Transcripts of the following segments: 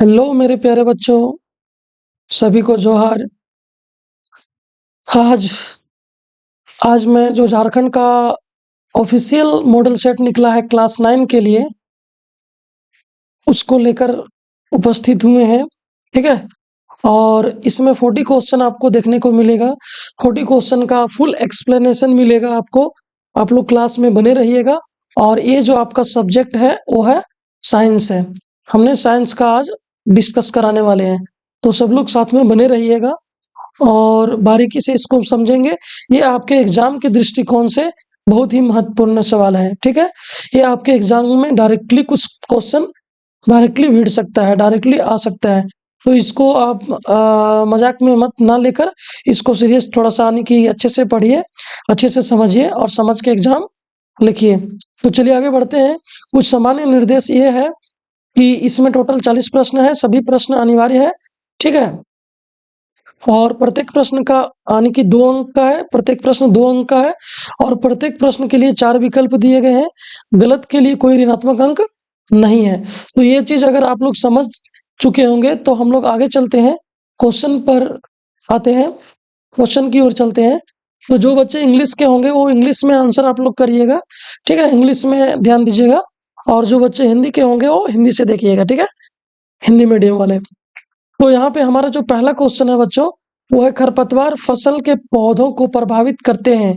Hello मेरे प्यारे बच्चों, सभी को जोहार। आज आज मैं जो झारखंड का ऑफिशियल मॉडल सेट निकला है क्लास 9 के लिए, उसको लेकर उपस्थित हुए हैं। ठीक है। और इसमें 40 क्वेश्चन आपको देखने को मिलेगा। 40 क्वेश्चन का फुल एक्सप्लेनेशन मिलेगा आपको। आप लोग क्लास में बने रहिएगा। और ये जो आपका सब्जेक्ट है वो है साइंस है। हमने साइंस का आज डिस्कस कराने वाले हैं, तो सब लोग साथ में बने रहिएगा और बारीकी से इसको समझेंगे। ये आपके एग्जाम के दृष्टिकोण से बहुत ही महत्वपूर्ण सवाल है। ठीक है। ये आपके एग्जाम में डायरेक्टली कुछ क्वेश्चन डायरेक्टली भिड़ सकता है, डायरेक्टली आ सकता है। तो इसको आप मजाक में मत ना लेकर इसको सीरियस थोड़ा सा आने की अच्छे से पढ़िए, अच्छे से समझिए और समझ के एग्जाम लिखिए। तो चलिए आगे बढ़ते हैं। कुछ सामान्य निर्देश ये है कि इसमें टोटल 40 प्रश्न है, सभी प्रश्न अनिवार्य है। ठीक है। और प्रत्येक प्रश्न का यानी कि 2 अंक का है, प्रत्येक प्रश्न 2 अंक का है। और प्रत्येक प्रश्न के लिए 4 विकल्प दिए गए हैं। गलत के लिए कोई ऋणात्मक अंक नहीं है। तो ये चीज अगर आप लोग समझ चुके होंगे तो हम लोग आगे चलते हैं, क्वेश्चन पर आते हैं, क्वेश्चन की ओर चलते हैं। तो जो बच्चे इंग्लिश के होंगे वो इंग्लिश में आंसर आप लोग करिएगा। ठीक है, इंग्लिश में ध्यान दीजिएगा। और जो बच्चे हिंदी के होंगे वो हिंदी से देखिएगा। ठीक है, हिंदी मीडियम वाले। तो यहाँ पे हमारा जो पहला क्वेश्चन है बच्चों, वो है खरपतवार फसल के पौधों को प्रभावित करते हैं।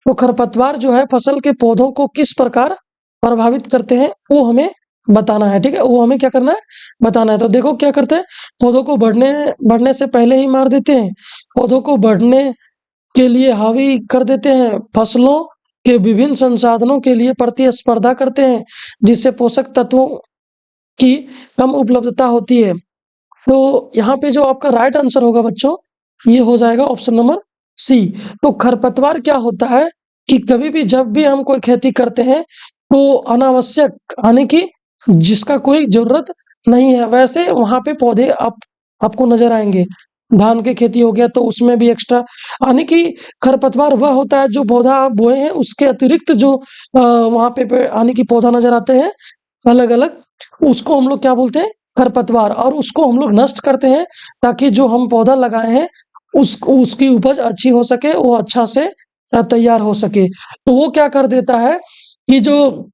तो खरपतवार जो है फसल के पौधों को किस प्रकार प्रभावित करते हैं वो हमें बताना है। ठीक है, वो हमें क्या करना है, बताना है। तो देखो क्या करते हैं, पौधों को बढ़ने बढ़ने से पहले ही मार देते हैं, पौधों को बढ़ने के लिए हावी कर देते हैं, फसलों के विभिन्न संसाधनों के लिए प्रतिस्पर्धा करते हैं, जिससे पोषक तत्वों की कम उपलब्धता होती है। तो यहाँ पे जो आपका राइट आंसर होगा बच्चों, ये हो जाएगा ऑप्शन नंबर सी। तो खरपतवार क्या होता है कि कभी भी जब भी हम कोई खेती करते हैं तो अनावश्यक यानी कि जिसका कोई जरूरत नहीं है वैसे वहां पे पौधे आपको नजर आएंगे। धान की खेती हो गया तो उसमें भी एक्स्ट्रा यानी कि खरपतवार वह होता है जो पौधा आप बोए हैं उसके अतिरिक्त जो वहां पे यानी कि पौधा नजर आते हैं अलग अलग, उसको हम लोग क्या बोलते हैं, खरपतवार। और उसको हम लोग नष्ट करते हैं ताकि जो हम पौधा लगाए हैं उसकी उपज अच्छी हो सके, वो अच्छा से तैयार हो सके। तो वो क्या कर देता है कि जो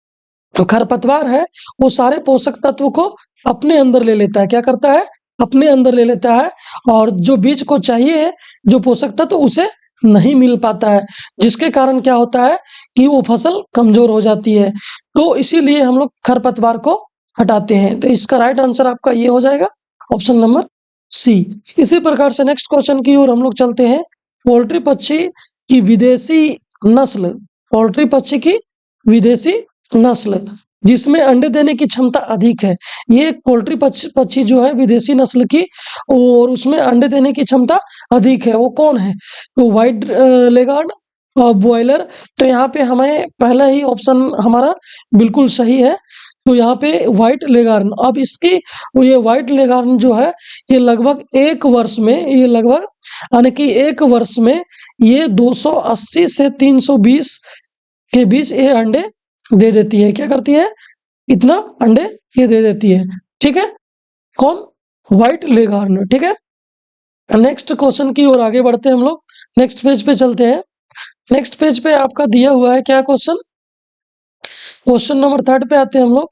खरपतवार है वो सारे पोषक तत्व को अपने अंदर ले लेता है। क्या करता है, अपने अंदर ले लेता है। और जो बीज को चाहिए जो पोषक तत्व उसे नहीं मिल पाता है, जिसके कारण क्या होता है कि वो फसल कमजोर हो जाती है। तो इसीलिए हम लोग खरपतवार को हटाते हैं। तो इसका राइट आंसर आपका ये हो जाएगा ऑप्शन नंबर सी। इसी प्रकार से नेक्स्ट क्वेश्चन की ओर हम लोग चलते हैं। पोल्ट्री पक्षी की विदेशी नस्ल, पोल्ट्री पक्षी की विदेशी नस्ल जिसमें अंडे देने की क्षमता अधिक है। ये एक पोल्ट्री पक्षी जो है विदेशी नस्ल की और उसमें अंडे देने की क्षमता अधिक है, वो कौन है? तो व्हाइट लेगार्ड और बॉयलर। तो यहाँ पे हमें पहला ही ऑप्शन हमारा बिल्कुल सही है। तो यहाँ पे व्हाइट लेगार्न, अब इसकी ये व्हाइट लेगार्न जो है ये लगभग एक वर्ष में, ये लगभग यानी कि एक वर्ष में ये 280 से 320 के बीच ये अंडे दे देती है। क्या करती है, इतना अंडे ये दे देती है। ठीक है, कौन, व्हाइट लेगार्न। ठीक है, नेक्स्ट क्वेश्चन की ओर आगे बढ़ते हैं हम लोग, नेक्स्ट पेज पे चलते हैं। नेक्स्ट पेज पे आपका दिया हुआ है क्या क्वेश्चन, क्वेश्चन नंबर 3 पे आते हैं हम लोग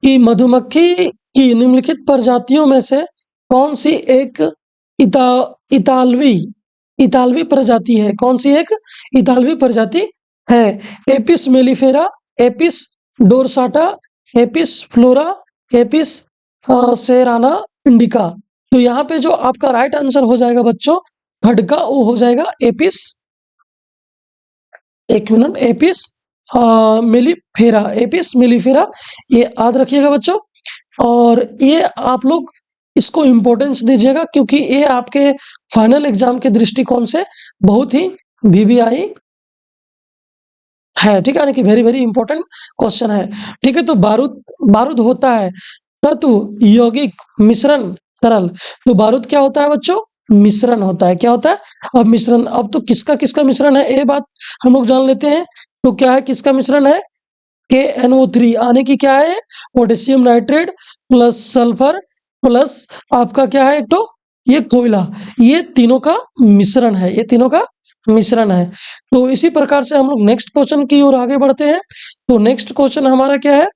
कि मधुमक्खी की निम्नलिखित प्रजातियों में से कौन सी एक इता इतालवी इतालवी प्रजाति है, कौन सी एक इतालवी प्रजाति है? Apis mellifera, Apis dorsata, Apis flora, Apis cerana indica. तो यहाँ पे जो आपका राइट आंसर हो जाएगा बच्चों खडका, वो हो जाएगा एपिस, एक minute, Apis mellifera, Apis mellifera, ये याद रखिएगा बच्चों। और ये आप लोग इसको इम्पोर्टेंस दीजिएगा क्योंकि ये आपके फाइनल एग्जाम के दृष्टिकोण से बहुत ही वीवीआई है। ठीक है, यानी कि वेरी वेरी इंपॉर्टेंट क्वेश्चन है। ठीक है, तो बारूद बारूद होता है तत्व यौगिक मिश्रण तरल। तो बारूद क्या होता है बच्चों, मिश्रण होता है। क्या होता है, अब मिश्रण। अब तो किसका किसका मिश्रण है ये बात हम लोग जान लेते हैं। तो क्या है, किसका मिश्रण है, KNO3 आने की क्या है, potassium nitrate plus sulphur plus आपका क्या है, एक तो ये कोयला, ये तीनों का मिश्रण है, ये तीनों का मिश्रण है। तो इसी प्रकार से हम लोग नेक्स्ट क्वेश्चन की ओर आगे बढ़ते हैं। तो नेक्स्ट क्वेश्चन हमारा क्या है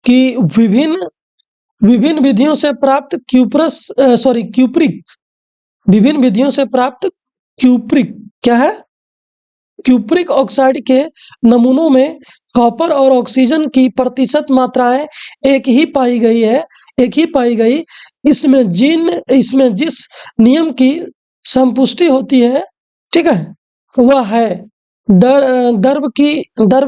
कि विभिन्न विभिन्न विधियों से प्राप्त क्यूप्रिक, विभिन्न विधियों से प्राप्त क्यूप्रिक क्या है, क्यूप्रिक ऑक्साइड के नमूनों में कॉपर और ऑक्सीजन की प्रतिशत मात्राएं एक ही पाई गई है, एक ही पाई गई। इसमें जिस नियम की संपुष्टि होती है, ठीक है, वह है द्रव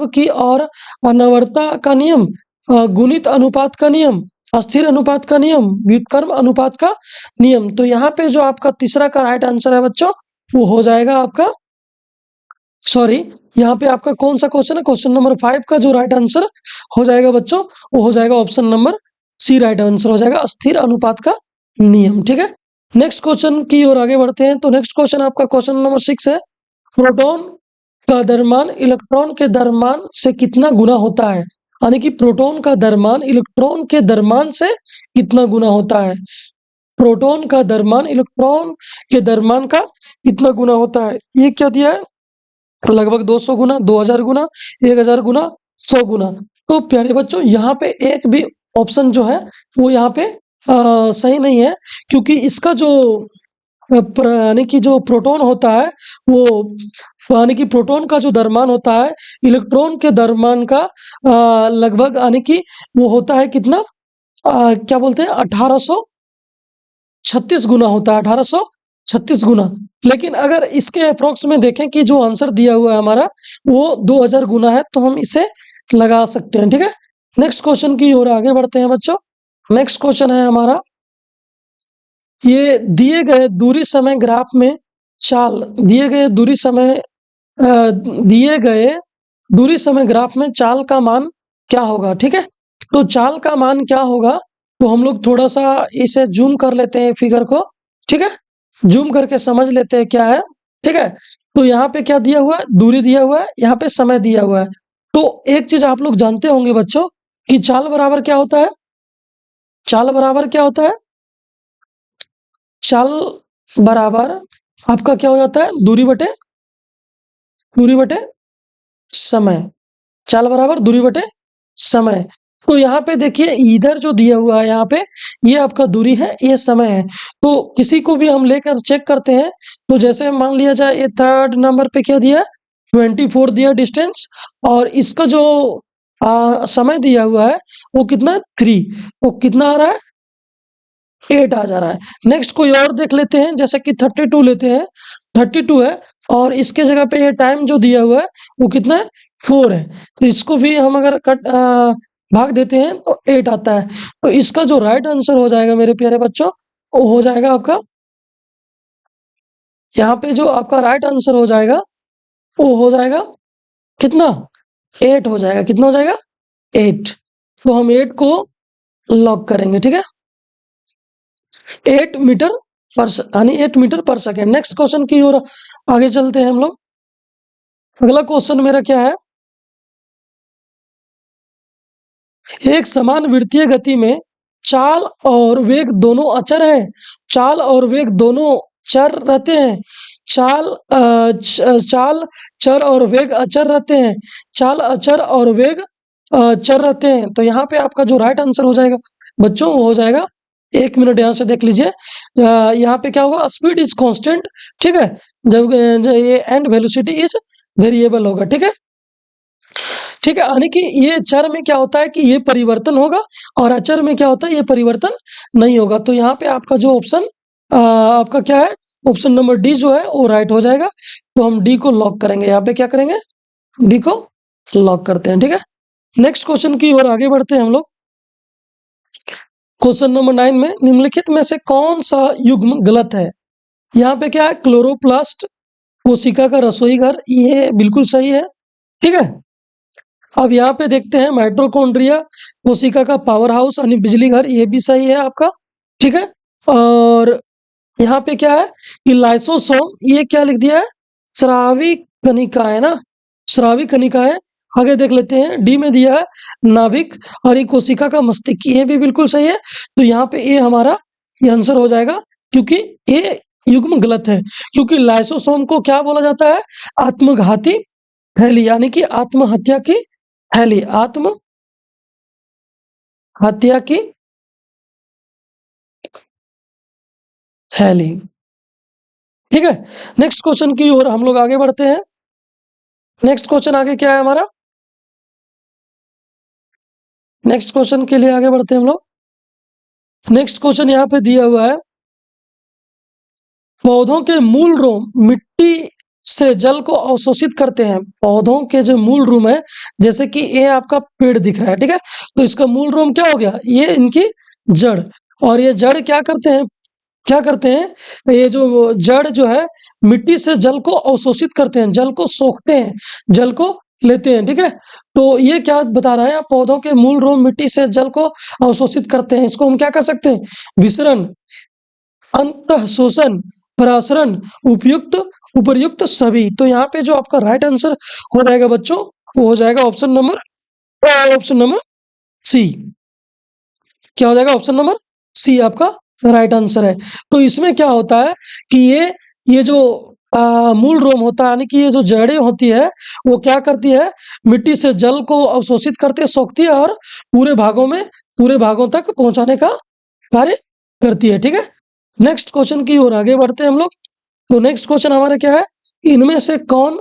की और अनवरता का नियम, गुणित अनुपात का नियम, अस्थिर अनुपात का नियम, व्युत्क्रम अनुपात का नियम। तो यहाँ पे जो आपका तीसरा का राइट आंसर है बच्चों, वो हो जाएगा आपका, सॉरी, यहाँ पे आपका कौन सा क्वेश्चन है, क्वेश्चन नंबर 5 का जो राइट आंसर हो जाएगा बच्चों, वो हो जाएगा option number C, right answer हो जाएगा अस्थिर अनुपात का नियम। ठीक है, नेक्स्ट क्वेश्चन की ओर आगे बढ़ते हैं। तो नेक्स्ट क्वेश्चन आपका क्वेश्चन नंबर 6 है, प्रोटॉन का द्रव्यमान इलेक्ट्रॉन के द्रव्यमान से कितना गुना होता है, यानी कि प्रोटॉन का द्रव्यमान इलेक्ट्रॉन के द्रव्यमान से कितना गुना होता है, प्रोटॉन का द्रव्यमान इलेक्ट्रॉन के द्रव्यमान का कितना गुना होता है। ये क्या दिया है, लगभग 200 गुना, 2000 गुना, 1000 गुना, 100 गुना। तो प्यारे बच्चों यहाँ पे एक भी ऑप्शन जो है वो यहाँ पे सही नहीं है, क्योंकि इसका जो यानी कि जो प्रोटॉन होता है वो, यानी कि प्रोटॉन का जो द्रव्यमान होता है इलेक्ट्रॉन के द्रव्यमान का लगभग, यानी कि वो होता है कितना, क्या बोलते हैं, 1836 गुना होता है, 1836 गुना। लेकिन अगर इसके अप्रोक्स में देखें कि जो आंसर दिया हुआ है हमारा वो 2000 गुना है, तो हम इसे लगा सकते हैं। ठीक है, नेक्स्ट क्वेश्चन की ओर आगे बढ़ते हैं बच्चों। नेक्स्ट क्वेश्चन है हमारा, ये दिए गए दूरी समय ग्राफ में चाल, दिए गए दूरी समय ग्राफ में चाल का मान क्या होगा। ठीक है, तो चाल का मान क्या होगा, तो हम लोग थोड़ा सा इसे जूम कर लेते हैं फिगर को। ठीक है, जूम करके समझ लेते हैं क्या है। ठीक है, तो यहाँ पे क्या दिया हुआ है, दूरी दिया हुआ है, यहाँ पे समय दिया हुआ है। तो एक चीज आप लोग जानते होंगे बच्चों कि चाल बराबर क्या होता है, चाल बराबर क्या होता है, चाल बराबर आपका क्या हो जाता है, दूरी बटे समय, चाल बराबर दूरी बटे समय। तो यहाँ पे देखिए इधर जो दिया हुआ है, यहाँ पे ये आपका दूरी है, ये समय है। तो किसी को भी हम लेकर चेक करते हैं, तो जैसे मान लिया जाए ये थर्ड नंबर पे क्या दिया, 24 दिया डिस्टेंस, और इसका जो समय दिया हुआ है वो कितना, 3, वो कितना आ रहा है, 8 आ जा रहा है। नेक्स्ट कोई और देख लेते हैं, जैसे कि 32 लेते हैं, 32 है, और इसके जगह पे ये टाइम जो दिया हुआ है वो कितना है, 4 है। तो इसको भी हम अगर भाग देते हैं तो 8 आता है। तो इसका जो राइट आंसर हो जाएगा मेरे प्यारे बच्चों, वो हो जाएगा आपका, यहाँ पे जो आपका राइट आंसर हो जाएगा वो हो जाएगा कितना, 8 हो जाएगा, कितना हो जाएगा, 8। तो हम 8 को लॉक करेंगे। ठीक है, 8 मीटर यानी 8 मीटर पर सेकेंड। नेक्स्ट क्वेश्चन की ओर आगे चलते हैं हम लोग। अगला क्वेश्चन मेरा क्या है, एक समान वृत्तीय गति में चाल और वेग दोनों अचर है, चाल और वेग दोनों चर रहते हैं, चाल चर और वेग अचर रहते हैं, चाल अचर और वेग चर रहते हैं। तो यहाँ पे आपका जो राइट आंसर हो जाएगा बच्चों, वो हो जाएगा, 1 मिनट यहाँ से देख लीजिए, यहाँ पे क्या होगा, स्पीड इज कांस्टेंट। ठीक है, जब ये एंड वेलोसिटी इज वेरिएबल होगा। ठीक है, ठीक है, यानी कि ये चर में क्या होता है कि ये परिवर्तन होगा, और अचर में क्या होता है, ये परिवर्तन नहीं होगा। तो यहाँ पे आपका जो ऑप्शन आपका क्या है, ऑप्शन नंबर डी जो है वो राइट हो जाएगा। तो हम डी को लॉक करेंगे, यहाँ पे क्या करेंगे, डी को लॉक करते हैं। ठीक है, नेक्स्ट क्वेश्चन की ओर आगे बढ़ते हैं हम लोग। क्वेश्चन नंबर 9 में निम्नलिखित में से कौन सा युग्म गलत है। यहाँ पे क्या है, क्लोरोप्लास्ट कोशिका का रसोई घर, ये बिल्कुल सही है। ठीक है, अब यहाँ पे देखते हैं माइटोकॉन्ड्रिया कोशिका का पावर हाउस यानी बिजली घर, ये भी सही है आपका। ठीक है, और यहाँ पे क्या है कि लाइसोसोम, ये क्या लिख दिया है, स्रावी कणिका है ना, स्रावी कणिका है। आगे देख लेते हैं, डी में दिया है नाभिक और ये कोशिका का मस्तिष्क, ये भी बिल्कुल सही है। तो यहाँ पे ए हमारा ये आंसर हो जाएगा, क्योंकि ए युग्म गलत है, क्योंकि लाइसोसोम को क्या बोला जाता है, आत्मघाती थैली, यानी कि आत्महत्या की थैली, आत्महत्या की थैली। ठीक है, नेक्स्ट क्वेश्चन की ओर हम लोग आगे बढ़ते हैं। नेक्स्ट क्वेश्चन आगे क्या है हमारा, नेक्स्ट क्वेश्चन के लिए आगे बढ़ते हैं हम लोग। नेक्स्ट क्वेश्चन यहाँ पे दिया हुआ है, पौधों के मूल रोम मिट्टी से जल को अवशोषित करते हैं। पौधों के जो मूल रोम है, जैसे कि ये आपका पेड़ दिख रहा है, ठीक है, तो इसका मूल रोम क्या हो गया, ये इनकी जड़, और ये जड़ क्या करते हैं, क्या करते हैं, ये जो जड़ जो है मिट्टी से जल को अवशोषित करते हैं, जल को सोखते हैं, जल को लेते हैं। ठीक है, तो ये क्या बता रहा है, पौधों के मूल रोम मिट्टी से जल को अवशोषित करते हैं, इसको हम क्या कर सकते हैं, विसरण, अंतः शोषण, परासरण, उपयुक्त, उपर्युक्त सभी। तो यहाँ पे जो आपका राइट आंसर हो जाएगा बच्चों, वो हो जाएगा ऑप्शन नंबर सी। क्या हो जाएगा, ऑप्शन नंबर सी आपका राइट आंसर है। तो इसमें क्या होता है कि ये जो मूल रोम होता है, यानी कि ये जो जड़ें होती है, वो क्या करती है, मिट्टी से जल को अवशोषित करते सोखती है और पूरे भागों तक पहुंचाने का कार्य करती है। ठीक है, नेक्स्ट क्वेश्चन की ओर आगे बढ़ते हैं हम लोग। तो नेक्स्ट क्वेश्चन हमारा क्या है, इनमें से कौन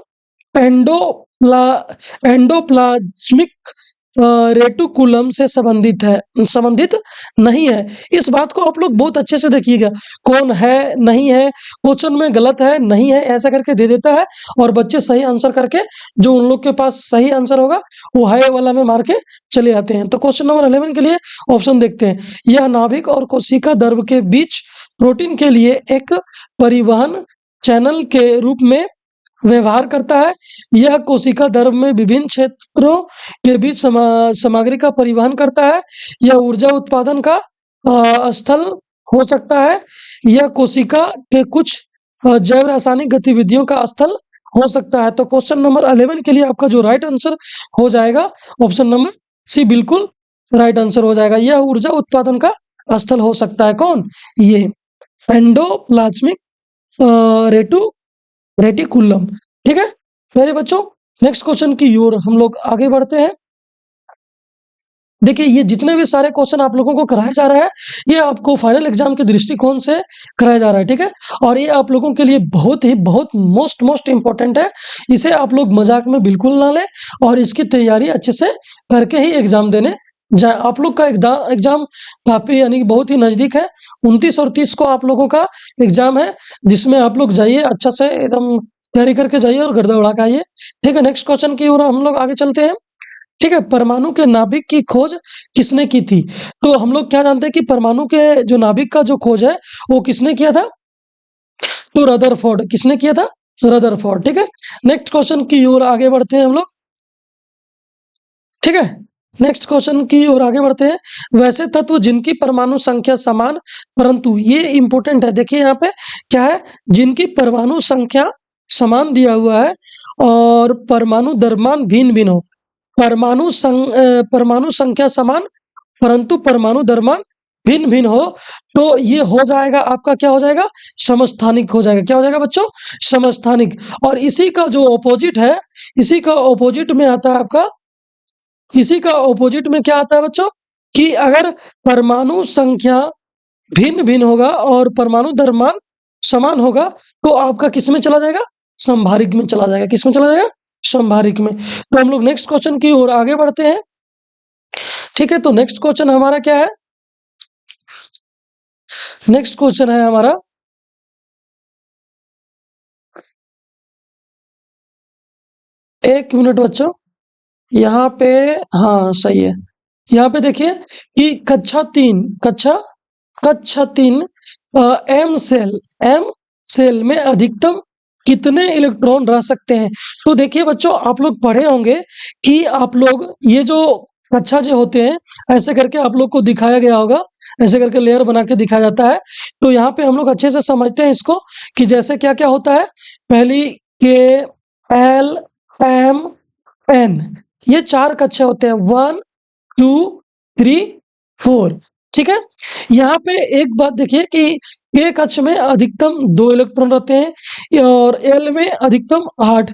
एंडोप्लाज्मिक रेटिकुलम से संबंधित नहीं है। इस बात को आप लोग बहुत अच्छे से देखिएगा, कौन है नहीं है, क्वेश्चन में गलत है नहीं है ऐसा करके दे देता है, और बच्चे सही आंसर करके, जो उन लोग के पास सही आंसर होगा वो है वाला में मार के चले आते हैं। तो क्वेश्चन नंबर 11 के लिए ऑप्शन देखते हैं, यह नाभिक और कोशिका द्रव के बीच प्रोटीन के लिए एक परिवहन चैनल के रूप में व्यवहार करता है। यह कोशिका द्रव में विभिन्न क्षेत्रों के बीच सामग्री का परिवहन करता है। यह ऊर्जा उत्पादन का स्थल हो सकता है। यह कोशिका के कुछ जैव रासायनिक गतिविधियों का स्थल हो सकता है। तो क्वेश्चन नंबर 11 के लिए आपका जो राइट आंसर हो जाएगा, ऑप्शन नंबर सी बिल्कुल राइट आंसर हो जाएगा। यह ऊर्जा उत्पादन का स्थल हो सकता है, कौन, ये एंडोप्लाज्मिक रेटिकुलम। ठीक है मेरे बच्चों, नेक्स्ट क्वेश्चन की ओर हम लोग आगे बढ़ते हैं। देखिए, ये जितने भी सारे क्वेश्चन आप लोगों को कराया जा रहा है, ये आपको फाइनल एग्जाम के दृष्टिकोण से कराया जा रहा है। ठीक है, और ये आप लोगों के लिए बहुत मोस्ट इंपॉर्टेंट है। इसे आप लोग मजाक में बिल्कुल ना लें, और इसकी तैयारी अच्छे से करके ही एग्जाम देने जाए। आप लोग का एग्जाम काफी यानी बहुत ही नजदीक है, 29 और 30 को आप लोगों का एग्जाम है, जिसमें आप लोग जाइए अच्छा से एकदम तैयारी करके जाइए और गर्दा उड़ा के आइए। ठीक है, नेक्स्ट क्वेश्चन की ओर हम लोग आगे चलते हैं। ठीक है, परमाणु के नाभिक की खोज किसने की थी। तो हम लोग क्या जानते हैं कि परमाणु के जो नाभिक का जो खोज है वो किसने किया था, तो रदरफोर्ड, किसने किया था, रदरफोर्ड। ठीक है, नेक्स्ट क्वेश्चन की ओर आगे बढ़ते हैं हम लोग। ठीक है, नेक्स्ट क्वेश्चन की ओर आगे बढ़ते हैं। वैसे तत्व जिनकी परमाणु संख्या समान, परंतु ये इंपॉर्टेंट है, देखिए यहाँ पे क्या है, जिनकी परमाणु संख्या समान दिया हुआ है और परमाणु द्रव्यमान भिन्न भिन्न हो। परमाणु संख्या समान परंतु परमाणु द्रव्यमान भिन्न भिन्न हो, तो ये हो जाएगा आपका, क्या हो जाएगा, समस्थानिक हो जाएगा। क्या हो जाएगा बच्चों, समस्थानिक। और इसी का जो ऑपोजिट है, इसी का ऑपोजिट में आता है आपका, इसी का ऑपोजिट में क्या आता है बच्चों, कि अगर परमाणु संख्या भिन्न भिन्न होगा और परमाणु द्रव्यमान समान होगा, तो आपका किस में चला जाएगा, संभारिक में चला जाएगा। किस में चला जाएगा, संभारिक में। तो हम लोग नेक्स्ट क्वेश्चन की ओर आगे बढ़ते हैं। ठीक है, तो नेक्स्ट क्वेश्चन हमारा क्या है, नेक्स्ट क्वेश्चन है हमारा, एक मिनट बच्चों, यहाँ पे, हाँ सही है, यहाँ पे देखिए कि कक्षा तीन एम सेल में अधिकतम कितने इलेक्ट्रॉन रह सकते हैं। तो देखिए बच्चों, आप लोग पढ़े होंगे कि आप लोग ये जो कक्षा जो होते हैं, ऐसे करके आप लोग को दिखाया गया होगा, ऐसे करके लेयर बना के दिखाया जाता है। तो यहाँ पे हम लोग अच्छे से समझते हैं इसको, कि जैसे क्या क्या होता है, पहली के एल एम एन, ये 4 कक्षा होते हैं, 1 2 3 4। ठीक है, यहाँ पे एक बात देखिए कि ए कक्ष में अधिकतम 2 इलेक्ट्रॉन रहते हैं और एल में अधिकतम 8।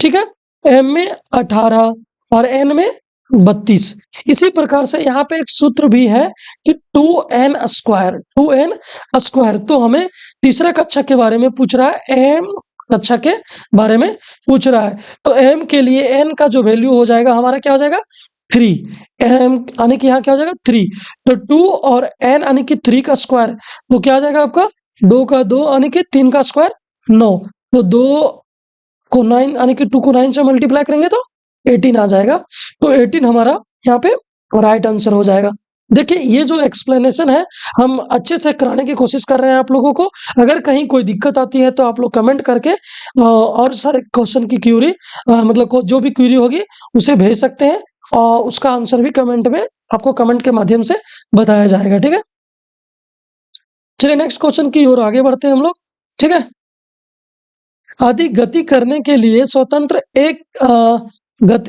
ठीक है, एम में 18 और एन में 32। इसी प्रकार से यहाँ पे एक सूत्र भी है कि 2n स्क्वायर, 2n स्क्वायर। तो हमें तीसरा कक्षा के बारे में पूछ रहा है, एम कक्षा के बारे में पूछ रहा है। तो एम के लिए एन का जो वैल्यू हो जाएगा हमारा क्या हो जाएगा 3। एम यानी कि यहाँ क्या हो जाएगा 3। तो 2 और एन यानी कि 3 का स्क्वायर, तो क्या आ जाएगा आपका 2 का 2 यानी कि 3 का स्क्वायर 9। तो 2 को 9 यानी कि 2 को 9 से मल्टीप्लाई करेंगे तो 18 आ जाएगा। तो 18 हमारा यहाँ पे राइट आंसर हो जाएगा। देखिए ये जो एक्सप्लेनेशन है हम अच्छे से कराने की कोशिश कर रहे हैं आप लोगों को। अगर कहीं कोई दिक्कत आती है तो आप लोग कमेंट करके और सारे क्वेश्चन की क्यूरी मतलब जो भी क्यूरी होगी उसे भेज सकते हैं और उसका आंसर भी कमेंट में आपको कमेंट के माध्यम से बताया जाएगा। ठीक है, चलिए नेक्स्ट क्वेश्चन की ओर आगे बढ़ते हैं हम लोग। ठीक है, आदि गति करने के लिए स्वतंत्र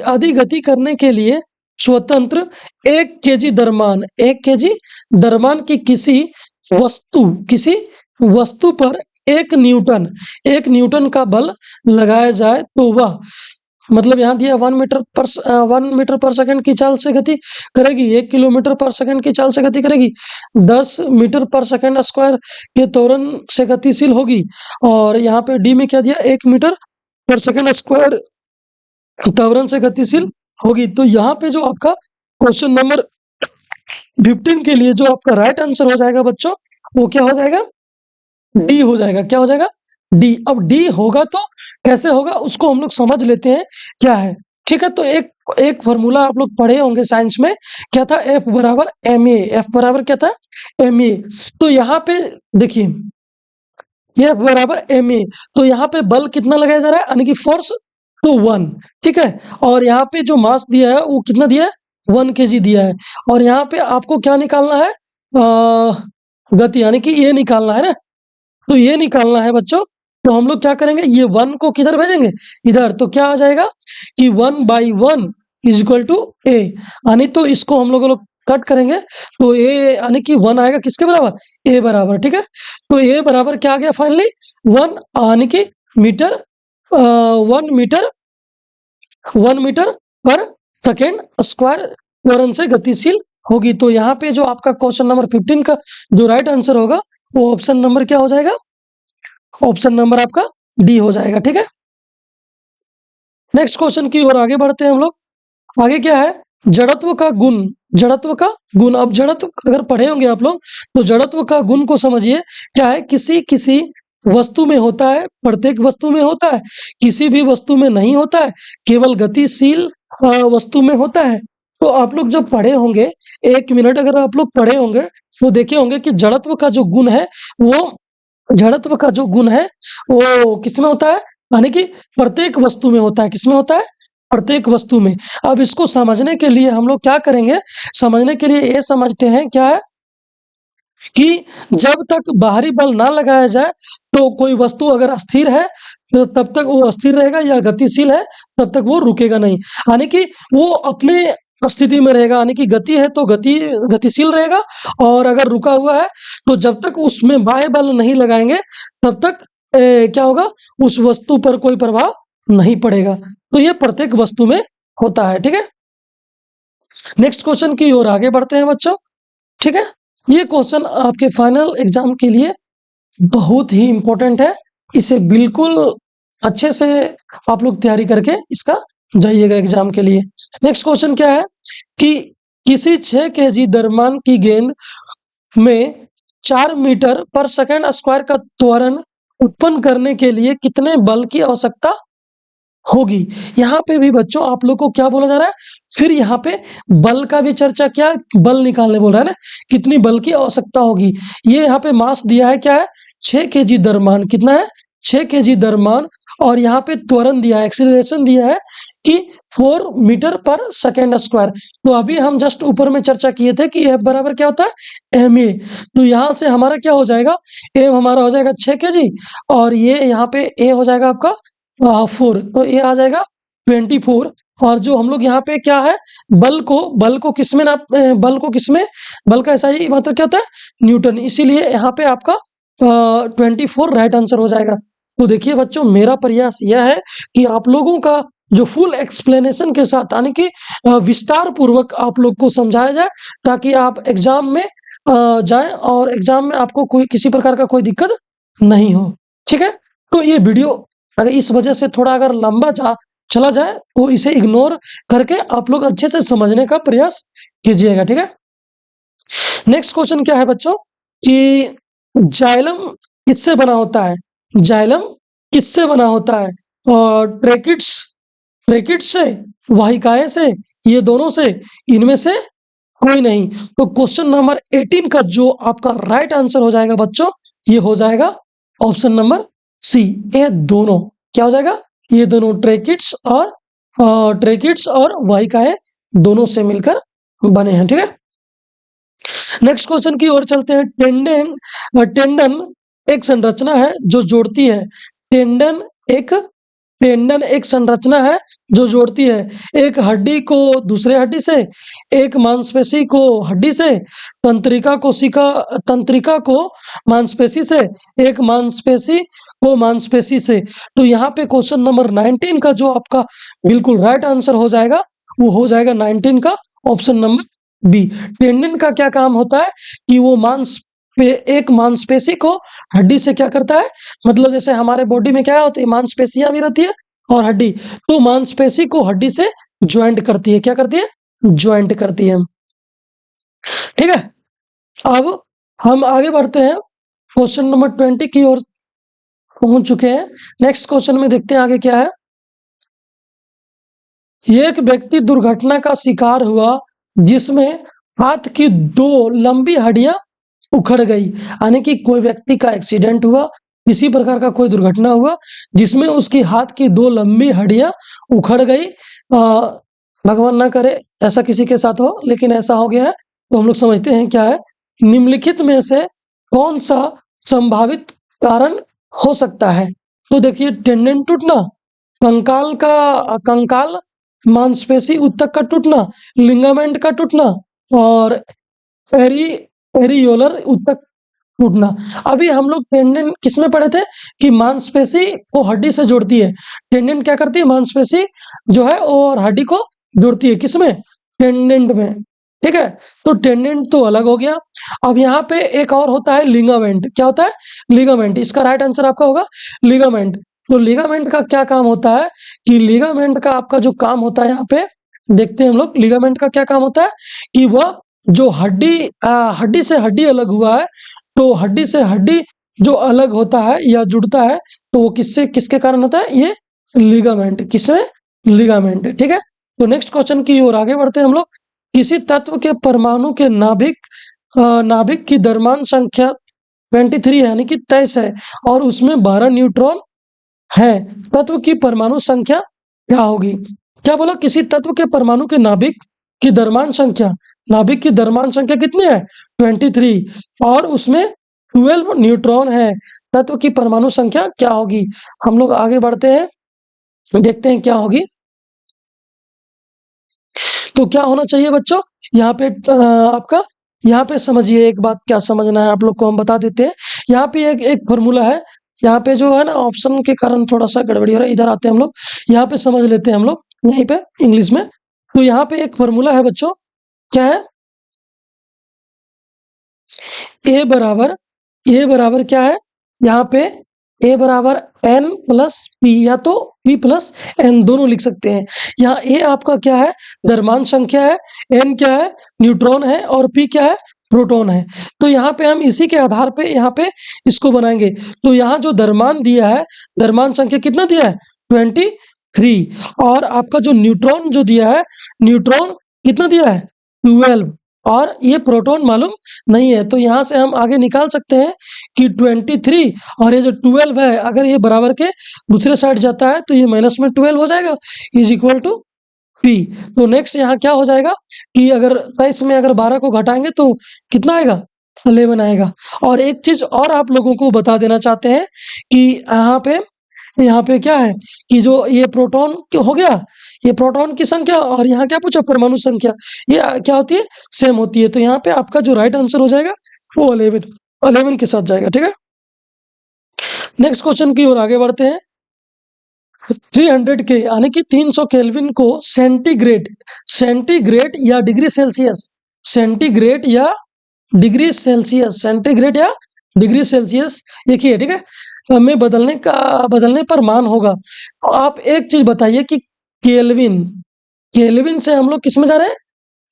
आदि गति करने के लिए स्वतंत्र 1 केजी द्रव्यमान, 1 केजी द्रव्यमान की किसी वस्तु पर 1 न्यूटन का बल लगाया जाए तो वह मतलब यहाँ दिया 1 मीटर पर सेकंड की चाल से गति करेगी, 1 किलोमीटर पर सेकंड की चाल से गति करेगी, 10 मीटर पर सेकंड स्क्वायर के त्वरण से गतिशील होगी। और यहाँ पे डी में क्या दिया 1 मीटर पर सेकंड स्क्वायर त्वरण से गतिशील होगी। तो यहाँ पे जो आपका क्वेश्चन नंबर 15 के लिए जो आपका राइट आंसर हो जाएगा बच्चों वो क्या हो जाएगा डी हो जाएगा। क्या हो जाएगा डी। अब डी होगा तो कैसे होगा उसको हम लोग समझ लेते हैं क्या है। ठीक है, तो एक फॉर्मूला आप लोग पढ़े होंगे साइंस में, क्या था F बराबर ma। F बराबर क्या था ma। तो यहाँ पे देखिए F बराबर ma, तो यहाँ पे बल कितना लगाया जा रहा है यानी कि फोर्स तो 1। ठीक है, और यहाँ पे जो मास दिया है वो कितना दिया है 1 kg दिया है। और यहाँ पे आपको क्या निकालना है गति यानी कि ये निकालना है ना। तो ये निकालना है बच्चों, तो हम लोग क्या करेंगे ये 1 को किधर भेजेंगे इधर। तो क्या आ जाएगा कि 1/1 इज इक्वल टू ए, यानी तो इसको हम लोग कट करेंगे तो ए यानी कि 1 आएगा किसके बराबर ए बराबर। ठीक है, तो ए बराबर क्या आ गया फाइनली 1 यानी कि मीटर 1 मीटर पर सेकेंड स्क्वायर त्वरण से गतिशील होगी। तो यहाँ पे जो आपका क्वेश्चन नंबर 15 का जो राइट आंसर होगा वो ऑप्शन नंबर क्या हो जाएगा, ऑप्शन नंबर आपका डी हो जाएगा। ठीक है, नेक्स्ट क्वेश्चन की ओर आगे बढ़ते हैं हम लोग। आगे क्या है जड़त्व का गुण, जड़त्व का गुण। अब जड़त्व अगर पढ़े होंगे आप लोग तो जड़त्व का गुण को समझिए क्या है, किसी वस्तु में होता है, प्रत्येक वस्तु में होता है, किसी भी वस्तु में नहीं होता है, केवल गतिशील वस्तु में होता है। तो आप लोग जब पढ़े होंगे 1 मिनट अगर आप लोग पढ़े होंगे तो देखे होंगे कि जड़त्व का जो गुण है वो किसमें होता है यानी कि प्रत्येक वस्तु में होता है। किसमें होता है प्रत्येक वस्तु में। अब इसको समझने के लिए हम लोग क्या करेंगे, समझने के लिए ये समझते हैं क्या है कि जब तक बाहरी बल ना लगाया जाए तो कोई वस्तु अगर स्थिर है तो तब तक वो स्थिर रहेगा, या गतिशील है तब तक वो रुकेगा नहीं, यानी कि वो अपने स्थिति में रहेगा। यानी कि गति है तो गतिशील रहेगा, और अगर रुका हुआ है तो जब तक उसमें बाह्य बल नहीं लगाएंगे तब तक क्या होगा उस वस्तु पर कोई प्रभाव नहीं पड़ेगा। तो ये प्रत्येक वस्तु में होता है। ठीक है, नेक्स्ट क्वेश्चन की ओर आगे बढ़ते हैं बच्चों। ठीक है, ये क्वेश्चन आपके फाइनल एग्जाम के लिए बहुत ही इंपॉर्टेंट है, इसे बिल्कुल अच्छे से आप लोग तैयारी करके इसका जाइएगा एग्जाम के लिए। नेक्स्ट क्वेश्चन क्या है कि किसी 6 kg द्रव्यमान की गेंद में 4 मीटर पर सेकंड स्क्वायर का त्वरण उत्पन्न करने के लिए कितने बल की आवश्यकता होगी। यहाँ पे भी बच्चों आप लोग को क्या बोला जा रहा है, फिर यहाँ पे बल का भी चर्चा, क्या बल निकालने बोल रहा है ना, कितनी बल की आवश्यकता होगी। ये यहाँ पे मास दिया है क्या है 6 kg द्रव्यमान, कितना है 6 kg द्रव्यमान, और यहाँ पे त्वरण दिया है, एक्सीलरेशन दिया है कि 4 मीटर पर सेकेंड स्क्वायर। तो अभी हम जस्ट ऊपर में चर्चा किए थे कि F बराबर क्या होता है ma। तो यहाँ से हमारा क्या हो जाएगा, M हमारा हो जाएगा 6 kg, और ये यहाँ पे A हो जाएगा आपका 4, तो ये आ जाएगा 24 और जो हम लोग यहाँ पे क्या है, बल को किस में नाप बल को किस में, बल का SI मतलब क्या होता है, न्यूटन, इसीलिए यहाँ पे आपका 24 राइट आंसर हो जाएगा। तो देखिए बच्चों, मेरा प्रयास यह है कि आप लोगों का जो फुल एक्सप्लेनेशन के साथ, यानी कि विस्तार पूर्वक आप लोग को समझाया जाए, ताकि आप एग्जाम में जाएं और एग्जाम में आपको कोई किसी प्रकार का कोई दिक्कत नहीं हो। ठीक है, तो ये वीडियो अगर इस वजह से थोड़ा अगर लंबा चला जाए तो इसे इग्नोर करके आप लोग अच्छे से समझने का प्रयास कीजिएगा। ठीक है, नेक्स्ट क्वेश्चन क्या है बच्चों कि जाइलम किससे बना होता है, जाइलम किससे बना होता है, और ट्रेकिट्स से, वाहिकाएं से, ये दोनों से, इनमें से कोई नहीं। तो क्वेश्चन नंबर 18 का जो आपका राइट आंसर हो जाएगा बच्चों, ये हो जाएगा ऑप्शन नंबर सी, ये दोनों क्या हो जाएगा, ये दोनों ट्रेकिट्स और वाहिकाएं दोनों से मिलकर बने हैं। ठीक है, नेक्स्ट क्वेश्चन की ओर चलते हैं। टेंडन एक संरचना है जो जोड़ती है, टेंडन एक संरचना है जो जोड़ती है एक हड्डी को दूसरे हड्डी से, एक मांसपेशी को हड्डी से, तंत्रिका को मांसपेशी से, एक मांसपेशी को मांसपेशी से। तो यहाँ पे क्वेश्चन नंबर 19 का जो आपका बिल्कुल राइट आंसर हो जाएगा, वो हो जाएगा 19 का ऑप्शन नंबर बी। टेंडन का क्या काम होता है कि वो एक मांसपेशी को हड्डी से क्या करता है, मतलब जैसे हमारे बॉडी में क्या होती है, मांसपेशियां भी रहती है और हड्डी, तो मांसपेशी को हड्डी से ज्वाइंट करती है, क्या करती है, ज्वाइंट करती है। ठीक है, अब हम आगे बढ़ते हैं, क्वेश्चन नंबर 20 की ओर पहुंच चुके हैं। नेक्स्ट क्वेश्चन में देखते हैं आगे क्या है। एक व्यक्ति दुर्घटना का शिकार हुआ जिसमें हाथ की 2 लंबी हड्डियां उखड़ गई, यानी कि कोई व्यक्ति का एक्सीडेंट हुआ, किसी प्रकार का कोई दुर्घटना हुआ जिसमें उसकी हाथ की 2 लंबी हड्डियां उखड़ गई। भगवान ना करे ऐसा किसी के साथ हो, लेकिन ऐसा हो गया है, तो हम लोग समझते हैं क्या है। निम्नलिखित में से कौन सा संभावित कारण हो सकता है। तो देखिए, टेंडन टूटना, कंकाल मांसपेशी ऊतक का टूटना, लिगामेंट का टूटना, और एरियोलर ऊतक टूटना। अभी हम लोग टेंडन किसमें पढ़े थे कि मांसपेशी को हड्डी से जोड़ती है, टेंडन क्या करती है, मांसपेशी जो है और हड्डी को जोड़ती है, किसमें, टेंडेंट में। ठीक है, तो टेंडेंट तो अलग हो गया। अब यहाँ पे एक और होता है लिगामेंट, क्या होता है, लिगामेंट, इसका राइट आंसर आपका होगा लिगामेंट। तो लिगामेंट का क्या काम होता है कि लिगामेंट का आपका जो काम होता है, यहाँ पे देखते हैं हम लोग, लिगामेंट का क्या काम होता है कि वह जो हड्डी से हड्डी अलग हुआ है, तो हड्डी से हड्डी जो अलग होता है या जुड़ता है, तो वो किसके कारण होता है, ये लिगामेंट, किसमें, लिगामेंट। ठीक है, तो नेक्स्ट क्वेश्चन की ओर आगे बढ़ते हैं हम लोग। किसी तत्व के परमाणु के नाभिक की द्रव्यमान संख्या 23 है, यानी कि 23 है, और उसमें 12 न्यूट्रॉन है, तत्व की परमाणु संख्या क्या होगी। क्या बोला, किसी तत्व के परमाणु के नाभिक की द्रव्यमान संख्या कितनी है, 23, और उसमें 12 न्यूट्रॉन है, तत्व की परमाणु संख्या क्या होगी। हम लोग आगे बढ़ते हैं, देखते हैं क्या होगी। तो क्या होना चाहिए बच्चों, यहाँ पे आपका, यहाँ पे समझिए एक बात, क्या समझना है आप लोग को हम बता देते हैं। यहाँ पे एक फॉर्मूला है, यहाँ पे जो है ना ऑप्शन के कारण थोड़ा सा गड़बड़ी हो रहा है, इधर आते हैं हम लोग, यहाँ पे समझ लेते हैं हम लोग यहीं पे इंग्लिश में। तो यहाँ पे एक फॉर्मूला है बच्चों, क्या है, ए बराबर क्या है, यहाँ पे ए बराबर n प्लस पी, या तो p प्लस n दोनों लिख सकते हैं। यहाँ ए आपका क्या है, द्रव्यमान संख्या है, n क्या है, न्यूट्रॉन है, और p क्या है, प्रोटॉन है। तो यहाँ पे हम इसी के आधार पे यहाँ पे इसको बनाएंगे। तो यहाँ जो द्रव्यमान दिया है, द्रव्यमान संख्या कितना दिया है, 23, और आपका जो न्यूट्रॉन जो दिया है, न्यूट्रॉन कितना दिया है, 12, और ये प्रोटॉन मालूम नहीं है। तो यहाँ से हम आगे निकाल सकते हैं कि 23 और ये जो 12 है, अगर ये बराबर के दूसरे साइड जाता है तो ये माइनस में 12 हो जाएगा, इज इक्वल टू पी। तो नेक्स्ट यहाँ क्या हो जाएगा कि अगर 23 में अगर 12 को घटाएंगे तो कितना आएगा, 11 आएगा। और एक चीज और आप लोगों को बता देना चाहते हैं कि यहाँ पे क्या है कि जो ये प्रोटॉन हो गया, ये प्रोटॉन की संख्या और यहाँ क्या पूछा, परमाणु संख्या, ये क्या होती है, सेम होती है। तो यहाँ पे आपका जो राइट आंसर हो जाएगा वो 11 के साथ जाएगा। ठीक है, नेक्स्ट क्वेश्चन की ओर आगे बढ़ते हैं। 300 के यानी कि 300 केल्विन को सेंटीग्रेड सेंटीग्रेड या डिग्री सेल्सियस सेंटीग्रेड या डिग्री सेल्सियस सेंटीग्रेड या डिग्री सेल्सियस एक ही है। ठीक है, में बदलने पर मान होगा। तो आप एक चीज बताइए कि केल्विन केल्विन से हम लोग किस में जा रहे हैं,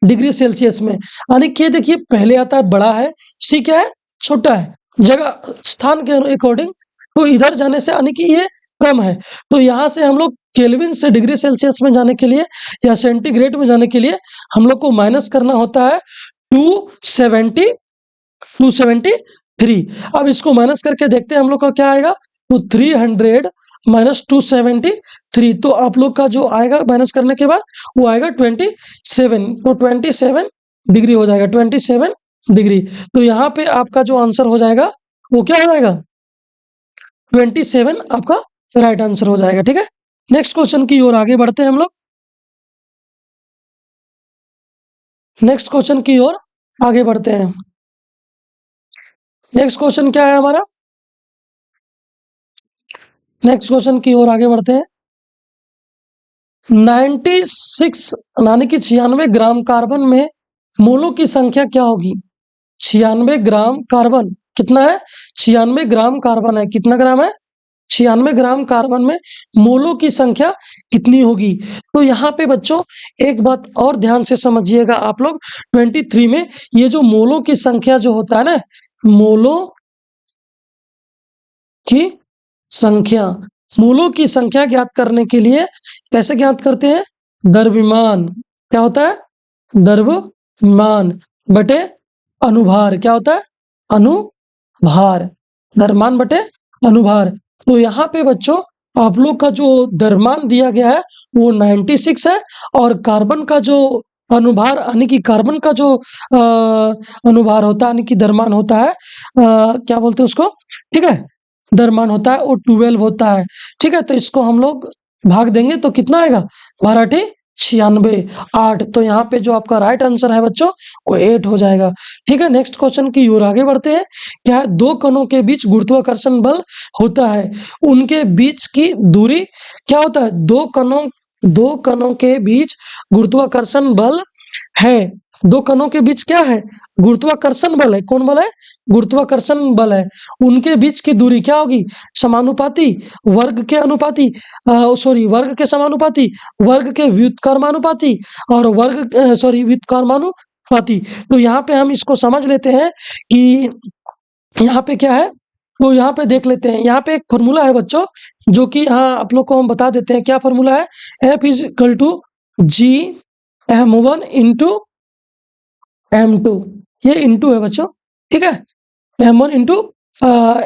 डिग्री सेल्सियस में। यानी कि देखिए पहले आता है बड़ा है, सी क्या है, छोटा है, जगह स्थान के अकॉर्डिंग। तो इधर जाने से यानी कि ये कम है। तो यहाँ से हम लोग केल्विन से डिग्री सेल्सियस में जाने के लिए या सेंटीग्रेड में जाने के लिए हम लोग को माइनस करना होता है 273। अब इसको माइनस करके देखते हैं हम लोग का क्या आएगा। तो 300 माइनस 273, तो आप लोग का जो आएगा माइनस करने के बाद वो आएगा 27। तो 27 डिग्री हो जाएगा, 27 डिग्री। तो यहाँ पे आपका जो आंसर हो जाएगा वो क्या हो जाएगा, 27 आपका राइट आंसर हो जाएगा। ठीक है, नेक्स्ट क्वेश्चन की ओर आगे बढ़ते हैं हम लोग। नेक्स्ट क्वेश्चन की ओर आगे बढ़ते हैं। नेक्स्ट क्वेश्चन क्या है हमारा, नेक्स्ट क्वेश्चन की ओर आगे बढ़ते हैं। 96 यानी कि 96 ग्राम कार्बन में मोलों की संख्या क्या होगी। 96 ग्राम कार्बन कितना है, 96 ग्राम कार्बन है, कितना ग्राम है, 96 ग्राम कार्बन में मोलों की संख्या कितनी होगी। तो यहाँ पे बच्चों एक बात और ध्यान से समझिएगा आप लोग, 23 में ये जो मोलों की संख्या जो होता है ना, मोलों की संख्या, मोलों की संख्या ज्ञात करने के लिए कैसे ज्ञात करते हैं, द्रव्यमान क्या होता है, द्रव्यमान बटे अनुभार, क्या होता है, अनुभार, द्रव्यमान बटे अनुभार। तो यहाँ पे बच्चों आप लोग का जो द्रव्यमान दिया गया है वो 96 है, और कार्बन का जो अनुभार यानी कि कार्बन का जो अनुभार होता है यानी कि द्रव्यमान होता है, क्या बोलते हैं उसको, ठीक है, द्रव्यमान होता है वो 12 होता है। ठीक है, तो इसको हम लोग भाग देंगे तो कितना आएगा, 12 96 8। तो यहाँ पे जो आपका राइट आंसर है बच्चों वो 8 हो जाएगा। ठीक है, नेक्स्ट क्वेश्चन की ओर आगे बढ़ते हैं। क्या है, दो कणों के बीच गुरुत्वाकर्षण बल होता है, उनके बीच की दूरी क्या होता है, दो कणों के बीच गुरुत्वाकर्षण बल है, दो कणों के बीच क्या है, गुरुत्वाकर्षण बल है, कौन बल है, गुरुत्वाकर्षण बल है। उनके बीच की दूरी क्या होगी, समानुपाती, वर्ग के अनुपाती, वर्ग के समानुपाती, वर्ग के व्युत्क्रमानुपाती और व्युत्क्रमानुपाती। तो यहाँ पे हम इसको समझ लेते हैं कि यहाँ पे क्या है। तो यहाँ पे देख लेते हैं, यहाँ पे एक फॉर्मूला है बच्चों जो कि हाँ आप लोग को हम बता देते हैं क्या फॉर्मूला है। F is equal to G m1 into m2, ये इंटू है बच्चों, ठीक है, m1 इंटू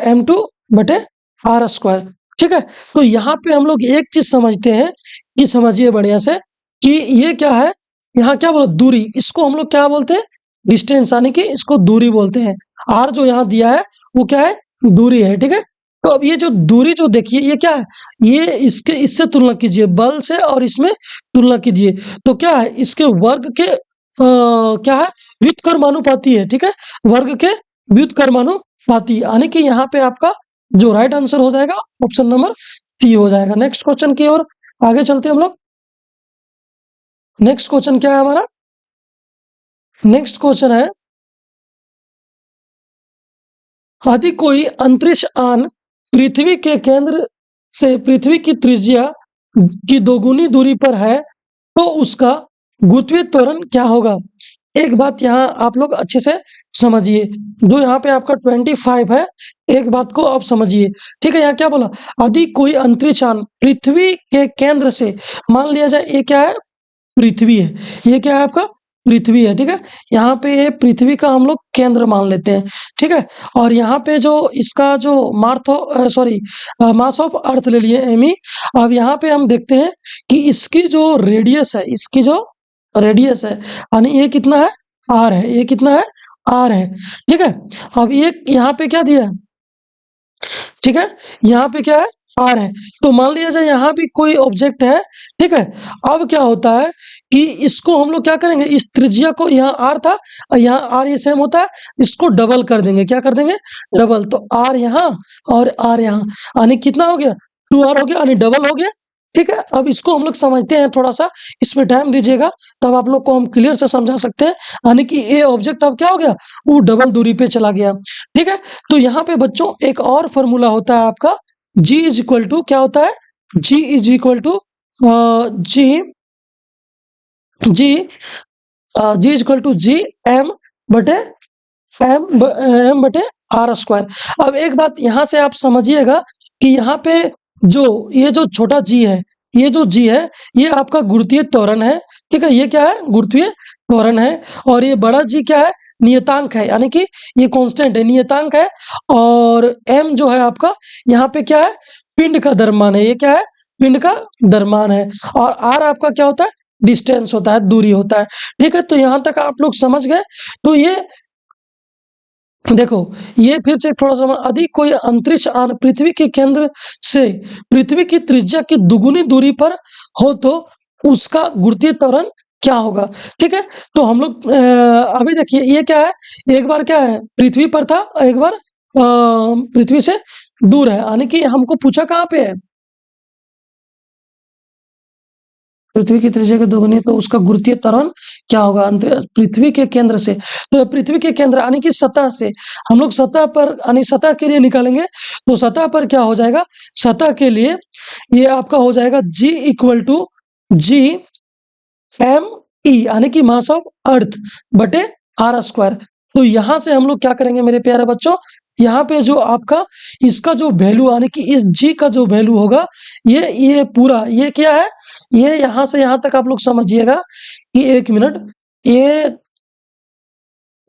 m2 बटे r स्क्वायर। ठीक है, तो यहाँ पे हम लोग एक चीज समझते हैं कि समझिए बढ़िया से कि ये क्या है, यहाँ क्या बोलो, दूरी, इसको हम लोग क्या बोलते हैं, डिस्टेंस, यानी कि इसको दूरी बोलते हैं। r जो यहाँ दिया है वो क्या है, दूरी है। ठीक है, तो अब ये जो दूरी जो देखिए ये क्या है, ये इससे तुलना कीजिए, बल से और इसमें तुलना कीजिए, तो क्या है, इसके वर्ग के क्या है, व्युत्क्रमानुपाती है। ठीक है, वर्ग के व्युत्क्रमानुपाती, यानी कि यहाँ पे आपका जो राइट आंसर हो जाएगा ऑप्शन नंबर टी हो जाएगा। नेक्स्ट क्वेश्चन की ओर आगे चलते हैं हम लोग। नेक्स्ट क्वेश्चन क्या है हमारा, नेक्स्ट क्वेश्चन है, यदि कोई अंतरिक्ष यान पृथ्वी के केंद्र से पृथ्वी की त्रिज्या की दोगुनी दूरी पर है तो उसका गुरुत्वीय त्वरण क्या होगा। एक बात यहाँ आप लोग अच्छे से समझिए, जो यहाँ पे आपका 25 है, एक बात को आप समझिए। ठीक है, यहाँ क्या बोला, यदि कोई अंतरिक्ष यान पृथ्वी के केंद्र से, मान लिया जाए ये क्या है, पृथ्वी है, ये क्या है आपका, पृथ्वी है। ठीक है, यहाँ पे ये पृथ्वी का हम लोग केंद्र मान लेते हैं। ठीक है, और यहाँ पे जो इसका जो मास ऑफ अर्थ ले लिए एमी। अब यहाँ पे हम देखते हैं कि इसकी जो रेडियस है, इसकी जो रेडियस है यानी ये कितना है, आर है, ये कितना है, आर है। ठीक है, अब ये यहाँ पे क्या दिया है, ठीक है, यहाँ पे क्या है, आर है। तो मान लिया जाए यहाँ भी कोई ऑब्जेक्ट है, ठीक है। अब क्या होता है कि इसको हम लोग क्या करेंगे, इस त्रिज्या को, यहाँ आर था और यहाँ आर ये सेम होता है, इसको डबल कर देंगे। क्या कर देंगे, डबल। तो आर यहाँ और आर यहाँ, यानी कितना हो गया, 2r हो गया, यानी डबल हो गया। ठीक है, अब इसको हम लोग समझते हैं थोड़ा सा, इसमें टाइम दीजिएगा तब आप लोग को हम क्लियर से समझा सकते हैं। यानी कि ये ऑब्जेक्ट अब क्या हो गया, वो डबल दूरी पे चला गया। ठीक है, तो यहाँ पे बच्चों एक और फॉर्मूला होता है आपका, g इज इक्वल टू क्या होता है, g is equal to G G G is equal to G M बटे एम बटे आर स्क्वायर। अब एक बात यहाँ से आप समझिएगा कि यहाँ पे जो ये जो छोटा जी है, ये जो जी है, ये आपका गुरुत्वीय त्वरण है। ठीक है, ये क्या है, गुरुत्वीय त्वरण है। और ये बड़ा जी क्या है, नियतांक है, यानी कि ये कांस्टेंट है, नियतांक है। और एम जो है आपका, यहाँ पे क्या है, पिंड का द्रव्यमान है। ये क्या है, पिंड का द्रव्यमान है। और आर आपका क्या होता है, डिस्टेंस होता है, दूरी होता है। ठीक है, तो यहाँ तक आप लोग समझ गए। तो ये देखो, ये फिर से थोड़ा सा, यदि कोई अंतरिक्ष यान पृथ्वी के केंद्र से पृथ्वी की त्रिज्या की दुगुनी दूरी पर हो तो उसका गुरुत्वीय त्वरण क्या होगा। ठीक है, तो हम लोग अभी देखिए ये क्या है, एक बार क्या है पृथ्वी पर था, एक बार पृथ्वी से दूर है। यानी कि हमको पूछा कहाँ पे है, पृथ्वी की त्रिज्या की दोगुनी, तो उसका गुरुत्वीय त्वरण क्या होगा पृथ्वी के केंद्र से। तो पृथ्वी के केंद्र यानी कि सतह से हम लोग सतह पर, यानी सतह के लिए निकालेंगे। तो सतह पर क्या हो जाएगा, सतह के लिए ये आपका हो जाएगा g equal to G M E, यानी कि मास ऑफ अर्थ बटे आर स्क्वायर। तो यहां से हम लोग क्या करेंगे मेरे प्यारे बच्चों, यहाँ पे जो आपका इसका जो वैल्यू, यानी कि इस g का जो वैल्यू होगा, ये पूरा ये क्या है, ये यहां से यहां तक आप लोग समझिएगा कि 1 मिनट, ये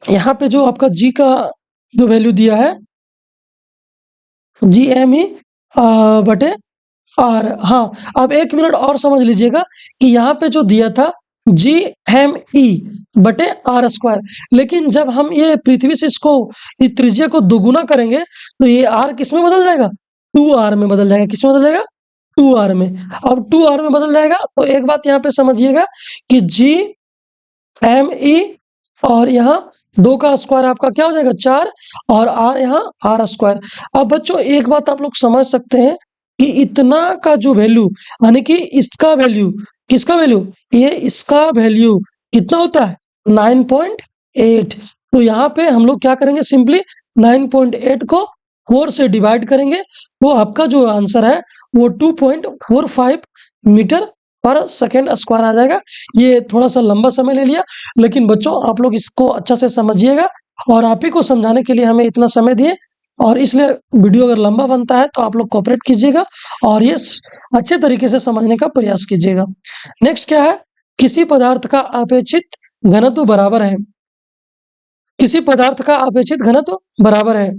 यहाँ पे जो आपका g का जो वैल्यू दिया है, जी एम ई बटे आर। हाँ, अब 1 मिनट और समझ लीजिएगा कि यहाँ पे जो दिया था जी एम ई बटे आर स्क्वायर, लेकिन जब हम ये पृथ्वी से इसको, इस त्रिज्या को दोगुना करेंगे तो ये आर किस में बदल जाएगा, 2r में बदल जाएगा। किस में बदल जाएगा, 2r में। अब 2r में बदल जाएगा तो एक बात यहाँ पे समझिएगा कि जी एम ई और यहाँ 2 का स्क्वायर आपका क्या हो जाएगा, 4, और आर यहाँ आर स्क्वायर। अब बच्चों एक बात आप लोग समझ सकते हैं कि इतना का जो वैल्यू, यानी कि इसका वैल्यू, किसका वैल्यू, ये इसका वैल्यू कितना होता है, 9.8। तो यहाँ पे हम लोग क्या करेंगे, सिंपली 9.8 को 4 से डिवाइड करेंगे, तो आपका जो आंसर है वो 2.45 मीटर पर सेकेंड स्क्वायर आ जाएगा। ये थोड़ा सा लंबा समय ले लिया, लेकिन बच्चों आप लोग इसको अच्छा से समझिएगा, और आप ही को समझाने के लिए हमें इतना समय दिए, और इसलिए वीडियो अगर लंबा बनता है तो आप लोग कोऑपरेट कीजिएगा और ये अच्छे तरीके से समझने का प्रयास कीजिएगा। नेक्स्ट क्या है, किसी पदार्थ का अपेक्षित घनत्व बराबर है, किसी पदार्थ का अपेक्षित घनत्व बराबर है।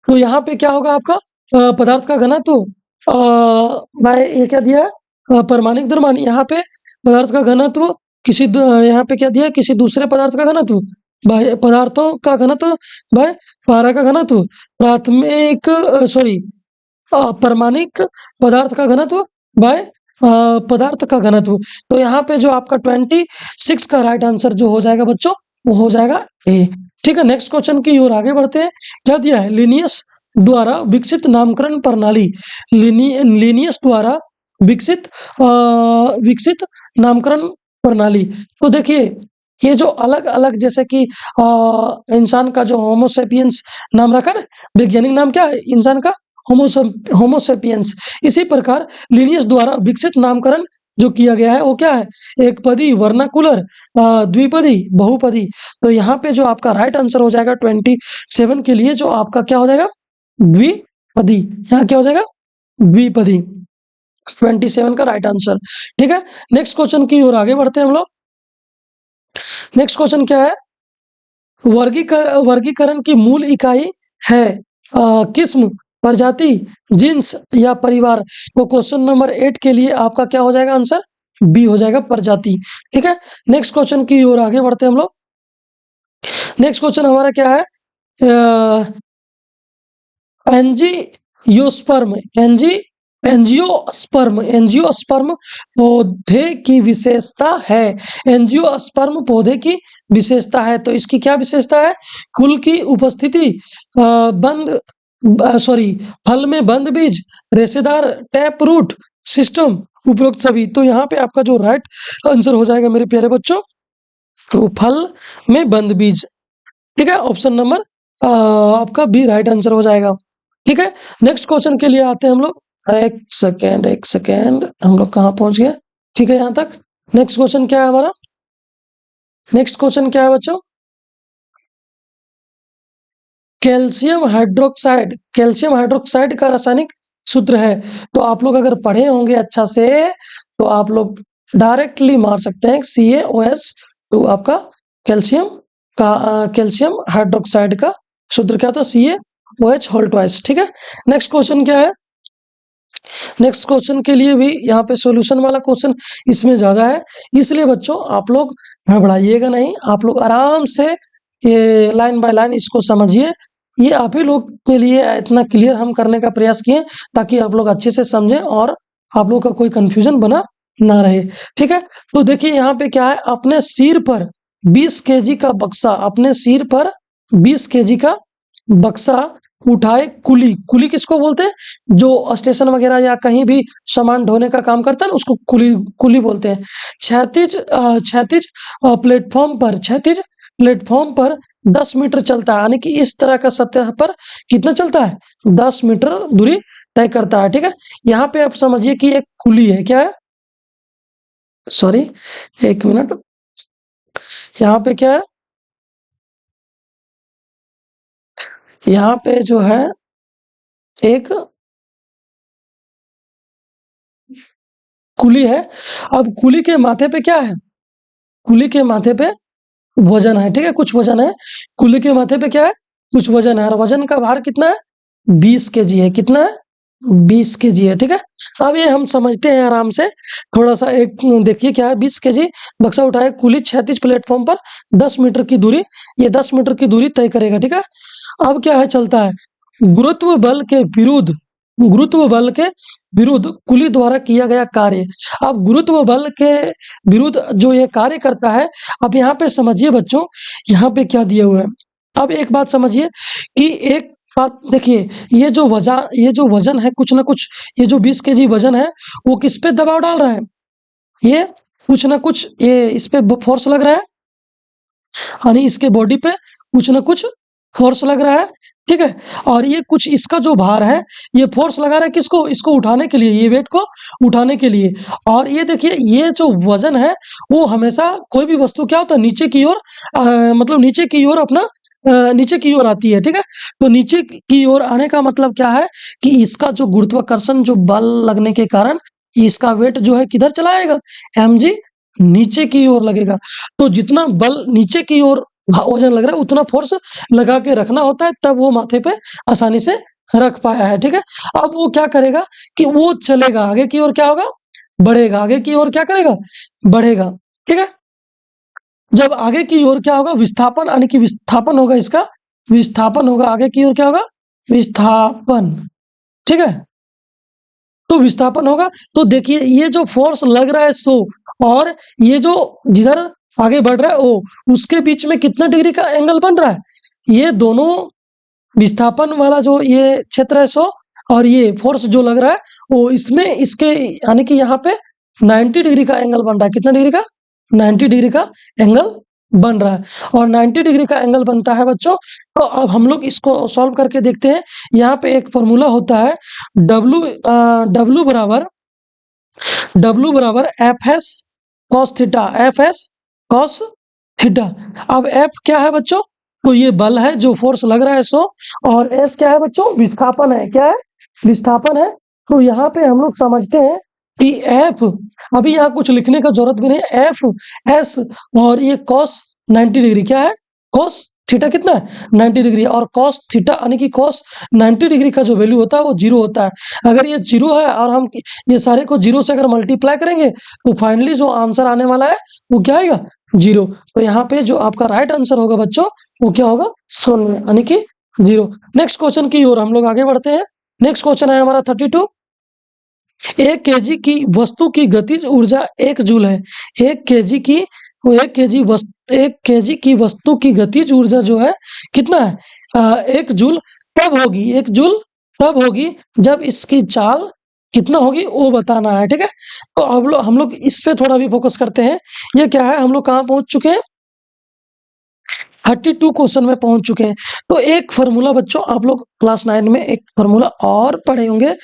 तो यहाँ पे क्या होगा आपका, पदार्थ का घनत्व बाय ये क्या दिया है, परमाणिक द्रव्यमान। यहाँ पे पदार्थ का घनत्व यहाँ पे क्या दिया है, किसी दूसरे पदार्थ का घनत्व बाय पदार्थों का घनत्व बाय पारा का घनत्व, प्राथमिक सॉरी परमाणिक पदार्थ का घनत्व बाय पदार्थ का घनत्व। तो यहाँ पे जो आपका 26 का राइट आंसर जो हो जाएगा बच्चों, वो हो जाएगा ए। ठीक है, नेक्स्ट क्वेश्चन की ओर आगे बढ़ते हैं। क्या दिया है, लिनियस द्वारा विकसित नामकरण प्रणाली, लिनियस द्वारा विकसित विकसित नामकरण प्रणाली। तो देखिए ये जो अलग अलग, जैसे कि इंसान का जो होमोसेपियंस नाम रखा ना, वैज्ञानिक नाम क्या है इंसान का, होमोसेपियंस। इसी प्रकार लिनियस द्वारा विकसित नामकरण जो किया गया है वो क्या है, एक पदी, वर्नाकुलर, द्विपदी, बहुपदी। तो यहाँ पे जो आपका राइट आंसर हो जाएगा 27 के लिए, जो आपका क्या हो जाएगा, द्विपदी। यहाँ क्या हो जाएगा, द्विपदी, 27 का राइट आंसर। ठीक है, नेक्स्ट क्वेश्चन की ओर आगे बढ़ते हैं हम लोग। नेक्स्ट क्वेश्चन क्या है, वर्गीकरण की मूल इकाई है किस्म, प्रजाति, जीन्स या परिवार। तो क्वेश्चन नंबर 8 के लिए आपका क्या हो जाएगा आंसर, बी हो जाएगा, प्रजाति। ठीक है, नेक्स्ट क्वेश्चन की ओर आगे बढ़ते हैं हम लोग। नेक्स्ट क्वेश्चन हमारा क्या है, एंजियोस्पर्म एंजियोस्पर्म पौधे की विशेषता है। एंजियोस्पर्म पौधे की विशेषता है, तो इसकी क्या विशेषता है? फूल की उपस्थिति, फल में बंद बीज, रेशेदार टैप रूट सिस्टम, उपरोक्त सभी। तो यहाँ पे आपका जो राइट आंसर हो जाएगा मेरे प्यारे बच्चों, तो फल में बंद बीज। ठीक है, ऑप्शन नंबर आपका बी राइट आंसर हो जाएगा। ठीक है, नेक्स्ट क्वेश्चन के लिए आते हैं हम लोग। एक सेकेंड, हम लोग कहाँ पहुंच गए? ठीक है, यहाँ तक। नेक्स्ट क्वेश्चन क्या है हमारा? नेक्स्ट क्वेश्चन क्या है बच्चों? कैल्शियम हाइड्रोक्साइड का रासायनिक सूत्र है। तो आप लोग अगर पढ़े होंगे अच्छा से, तो आप लोग डायरेक्टली मार सकते हैं CaOH। आपका कैल्शियम हाइड्रोक्साइड का सूत्र क्या था? CaOH whole twice. ठीक है, नेक्स्ट क्वेश्चन क्या है? नेक्स्ट क्वेश्चन के लिए भी यहाँ पे सॉल्यूशन वाला क्वेश्चन इसमें ज्यादा है, इसलिए बच्चों आप लोग घबराइएगा नहीं, आप लोग आराम से ये लाइन बाय लाइन इसको समझिए। ये आप ही लोग के लिए इतना क्लियर हम करने का प्रयास किए ताकि आप लोग अच्छे से समझें और आप लोग का कोई कंफ्यूजन बना ना रहे। ठीक है, तो देखिए यहाँ पे क्या है, अपने सिर पर 20 केजी का बक्सा, अपने सिर पर 20 केजी का बक्सा उठाए कुली किसको बोलते हैं? जो स्टेशन वगैरह या कहीं भी सामान ढोने का काम करता है ना, उसको कुली बोलते हैं। क्षैतिज प्लेटफॉर्म पर 10 मीटर चलता है, यानी कि इस तरह का सतह पर कितना चलता है? 10 मीटर दूरी तय करता है। ठीक है, यहाँ पे आप समझिए कि एक कुली है। क्या है? सॉरी, एक मिनट, यहाँ पे क्या है? यहाँ पे जो है एक कुली है। अब कुली के माथे पे क्या है? कुली के माथे पे वजन है। ठीक है, कुछ वजन है। कुली के माथे पे क्या है? कुछ वजन है, और वजन का भार कितना है? 20 केजी है। कितना है? 20 केजी है। ठीक है, अब ये हम समझते हैं आराम से। थोड़ा सा एक देखिए क्या है, 20 केजी बक्सा उठाए कुली क्षैतिज प्लेटफॉर्म पर 10 मीटर की दूरी, ये 10 मीटर की दूरी तय करेगा। ठीक है, अब क्या है, चलता है गुरुत्व बल के विरुद्ध कुली द्वारा किया गया कार्य। अब गुरुत्व बल के विरुद्ध जो ये कार्य करता है, अब यहाँ पे समझिए बच्चों, यहाँ पे क्या दिया हुआ है। अब एक बात समझिए कि एक बात देखिए, ये जो वजन है कुछ ना कुछ, ये जो 20 केजी वजन है वो किस पे दबाव डाल रहा है? ये कुछ ना कुछ ये इस पे फोर्स लग रहा है, यानी इसके बॉडी पे कुछ ना कुछ फोर्स लग रहा है। ठीक है, और ये कुछ इसका जो भार है, ये फोर्स लगा रहा है किसको? इसको उठाने के लिए, ये वेट को उठाने के लिए। और ये देखिए, ये जो वजन है वो हमेशा कोई भी वस्तु क्या होता है, नीचे की ओर मतलब नीचे की ओर अपना नीचे की ओर आती है। ठीक है, तो नीचे की ओर आने का मतलब क्या है कि इसका जो गुरुत्वाकर्षण जो बल लगने के कारण इसका वेट जो है किधर चला आएगा? mg नीचे की ओर लगेगा। तो जितना बल नीचे की ओर वजन लग रहा है उतना फोर्स लगा के रखना होता है, तब वो माथे पे आसानी से रख पाया है। ठीक है, अब वो क्या करेगा कि वो चलेगा आगे की ओर, क्या होगा? बढ़ेगा आगे की ओर, क्या करेगा? बढ़ेगा। ठीक है, जब आगे की ओर क्या होगा? विस्थापन, यानी कि विस्थापन होगा, इसका विस्थापन होगा आगे की ओर, क्या होगा? विस्थापन। ठीक है, तो विस्थापन होगा। तो देखिए ये जो फोर्स लग रहा है 100, और ये जो जिधर आगे बढ़ रहा है ओ, उसके बीच में कितना डिग्री का एंगल बन रहा है? ये दोनों विस्थापन वाला जो ये क्षेत्र है 100, और ये फोर्स जो लग रहा है वो इसमें इसके यानी कि यहाँ पे 90 डिग्री का एंगल बन रहा है। कितना डिग्री का? 90 डिग्री का एंगल बन रहा है, और 90 डिग्री का एंगल बनता है बच्चों। तो अब हम लोग इसको सॉल्व करके देखते हैं। यहाँ पे एक फॉर्मूला होता है W बराबर F S cos theta, F S cos theta. अब एफ क्या है बच्चों? तो ये बल है जो फोर्स लग रहा है 100, और एस क्या है बच्चों? विस्थापन है। क्या है? विस्थापन है। तो यहाँ पे हम लोग समझते हैं कि एफ, अभी यहाँ कुछ लिखने का जरूरत भी नहीं, एफ एस, और ये कॉस 90 डिग्री क्या है? कॉस थीटा कितना है? 90 डिग्री। और कॉस थीटा यानी कि कॉस 90 डिग्री का जो वैल्यू होता है वो 0 होता है। अगर ये 0 है और हम ये सारे को 0 से अगर मल्टीप्लाई करेंगे तो फाइनली जो आंसर आने वाला है वो क्या आएगा? 0। तो यहाँ पे जो आपका राइट आंसर होगा बच्चों वो क्या होगा? 0, यानी कि 0। नेक्स्ट क्वेश्चन की ओर हम लोग आगे बढ़ते हैं। नेक्स्ट क्वेश्चन है हमारा 32। 1 kg की वस्तु की गतिज ऊर्जा 1 जूल है। 1 kg की वस्तु की गतिज ऊर्जा जो है कितना है? 1 जूल तब होगी, 1 जूल तब होगी जब इसकी चाल कितना होगी वो बताना है, ठीक है। तो अब हम लोग इस पे थोड़ा भी फोकस करते हैं। ये क्या है, हम लोग कहाँ पहुंच चुके हैं? 32 क्वेश्चन में पहुंच चुके हैं। तो एक फॉर्मूला बच्चों, आप लोग क्लास 9 में एक फॉर्मूला और पढ़े होंगे,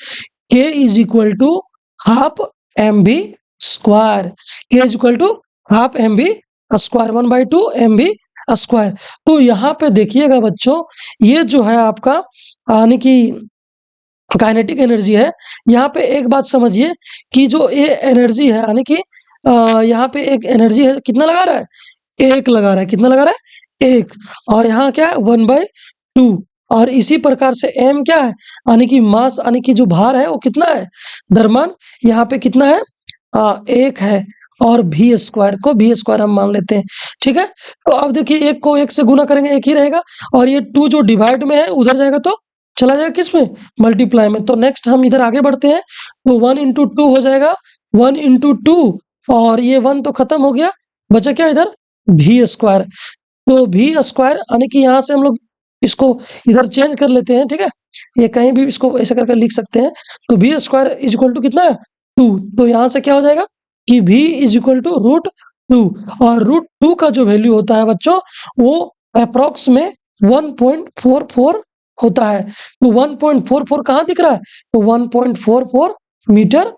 K is equal to half mv square. K is equal to half mv square, 1/2 mv square. तो यहाँ पे देखिएगा बच्चों, ये जो है आपका यानी कि काइनेटिक एनर्जी है। यहाँ पे एक बात समझिए कि जो ये एनर्जी है यानी कि यहाँ पे एक एनर्जी है, कितना लगा रहा है? 1 लगा रहा है। कितना लगा रहा है? 1। और यहाँ क्या है? 1/2। और इसी प्रकार से m क्या है? यानी कि मास, यानी कि जो भार है वो कितना है? द्रव्यमान यहाँ पे कितना है? 1 है। और v स्क्वायर को v स्क्वायर हम मान लेते हैं, ठीक है। तो अब देखिए 1 को 1 से गुना करेंगे 1 ही रहेगा, और ये 2 जो डिवाइड में है उधर जाएगा तो चला जाएगा किस में? मल्टीप्लाई में। तो नेक्स्ट हम इधर आगे बढ़ते हैं। तो 1 × 2 हो जाएगा, 1 × 2, और ये 1 तो खत्म हो गया, बचा क्या इधर? v square. तो v स्क्वायर यानी कि यहाँ से हम लोग इसको इधर चेंज कर लेते हैं, ठीक है। ये कहीं भी इसको ऐसे करके लिख सकते हैं। तो v square is equal to कितना है? 2। तो यहाँ से क्या हो जाएगा कि v इज इक्वल टू √2। और √2 का जो वैल्यू होता है बच्चों, वो अप्रॉक्स में 1.44 होता है। तो 1.44 कहाँ दिख रहा है? तो 1.44 मीटर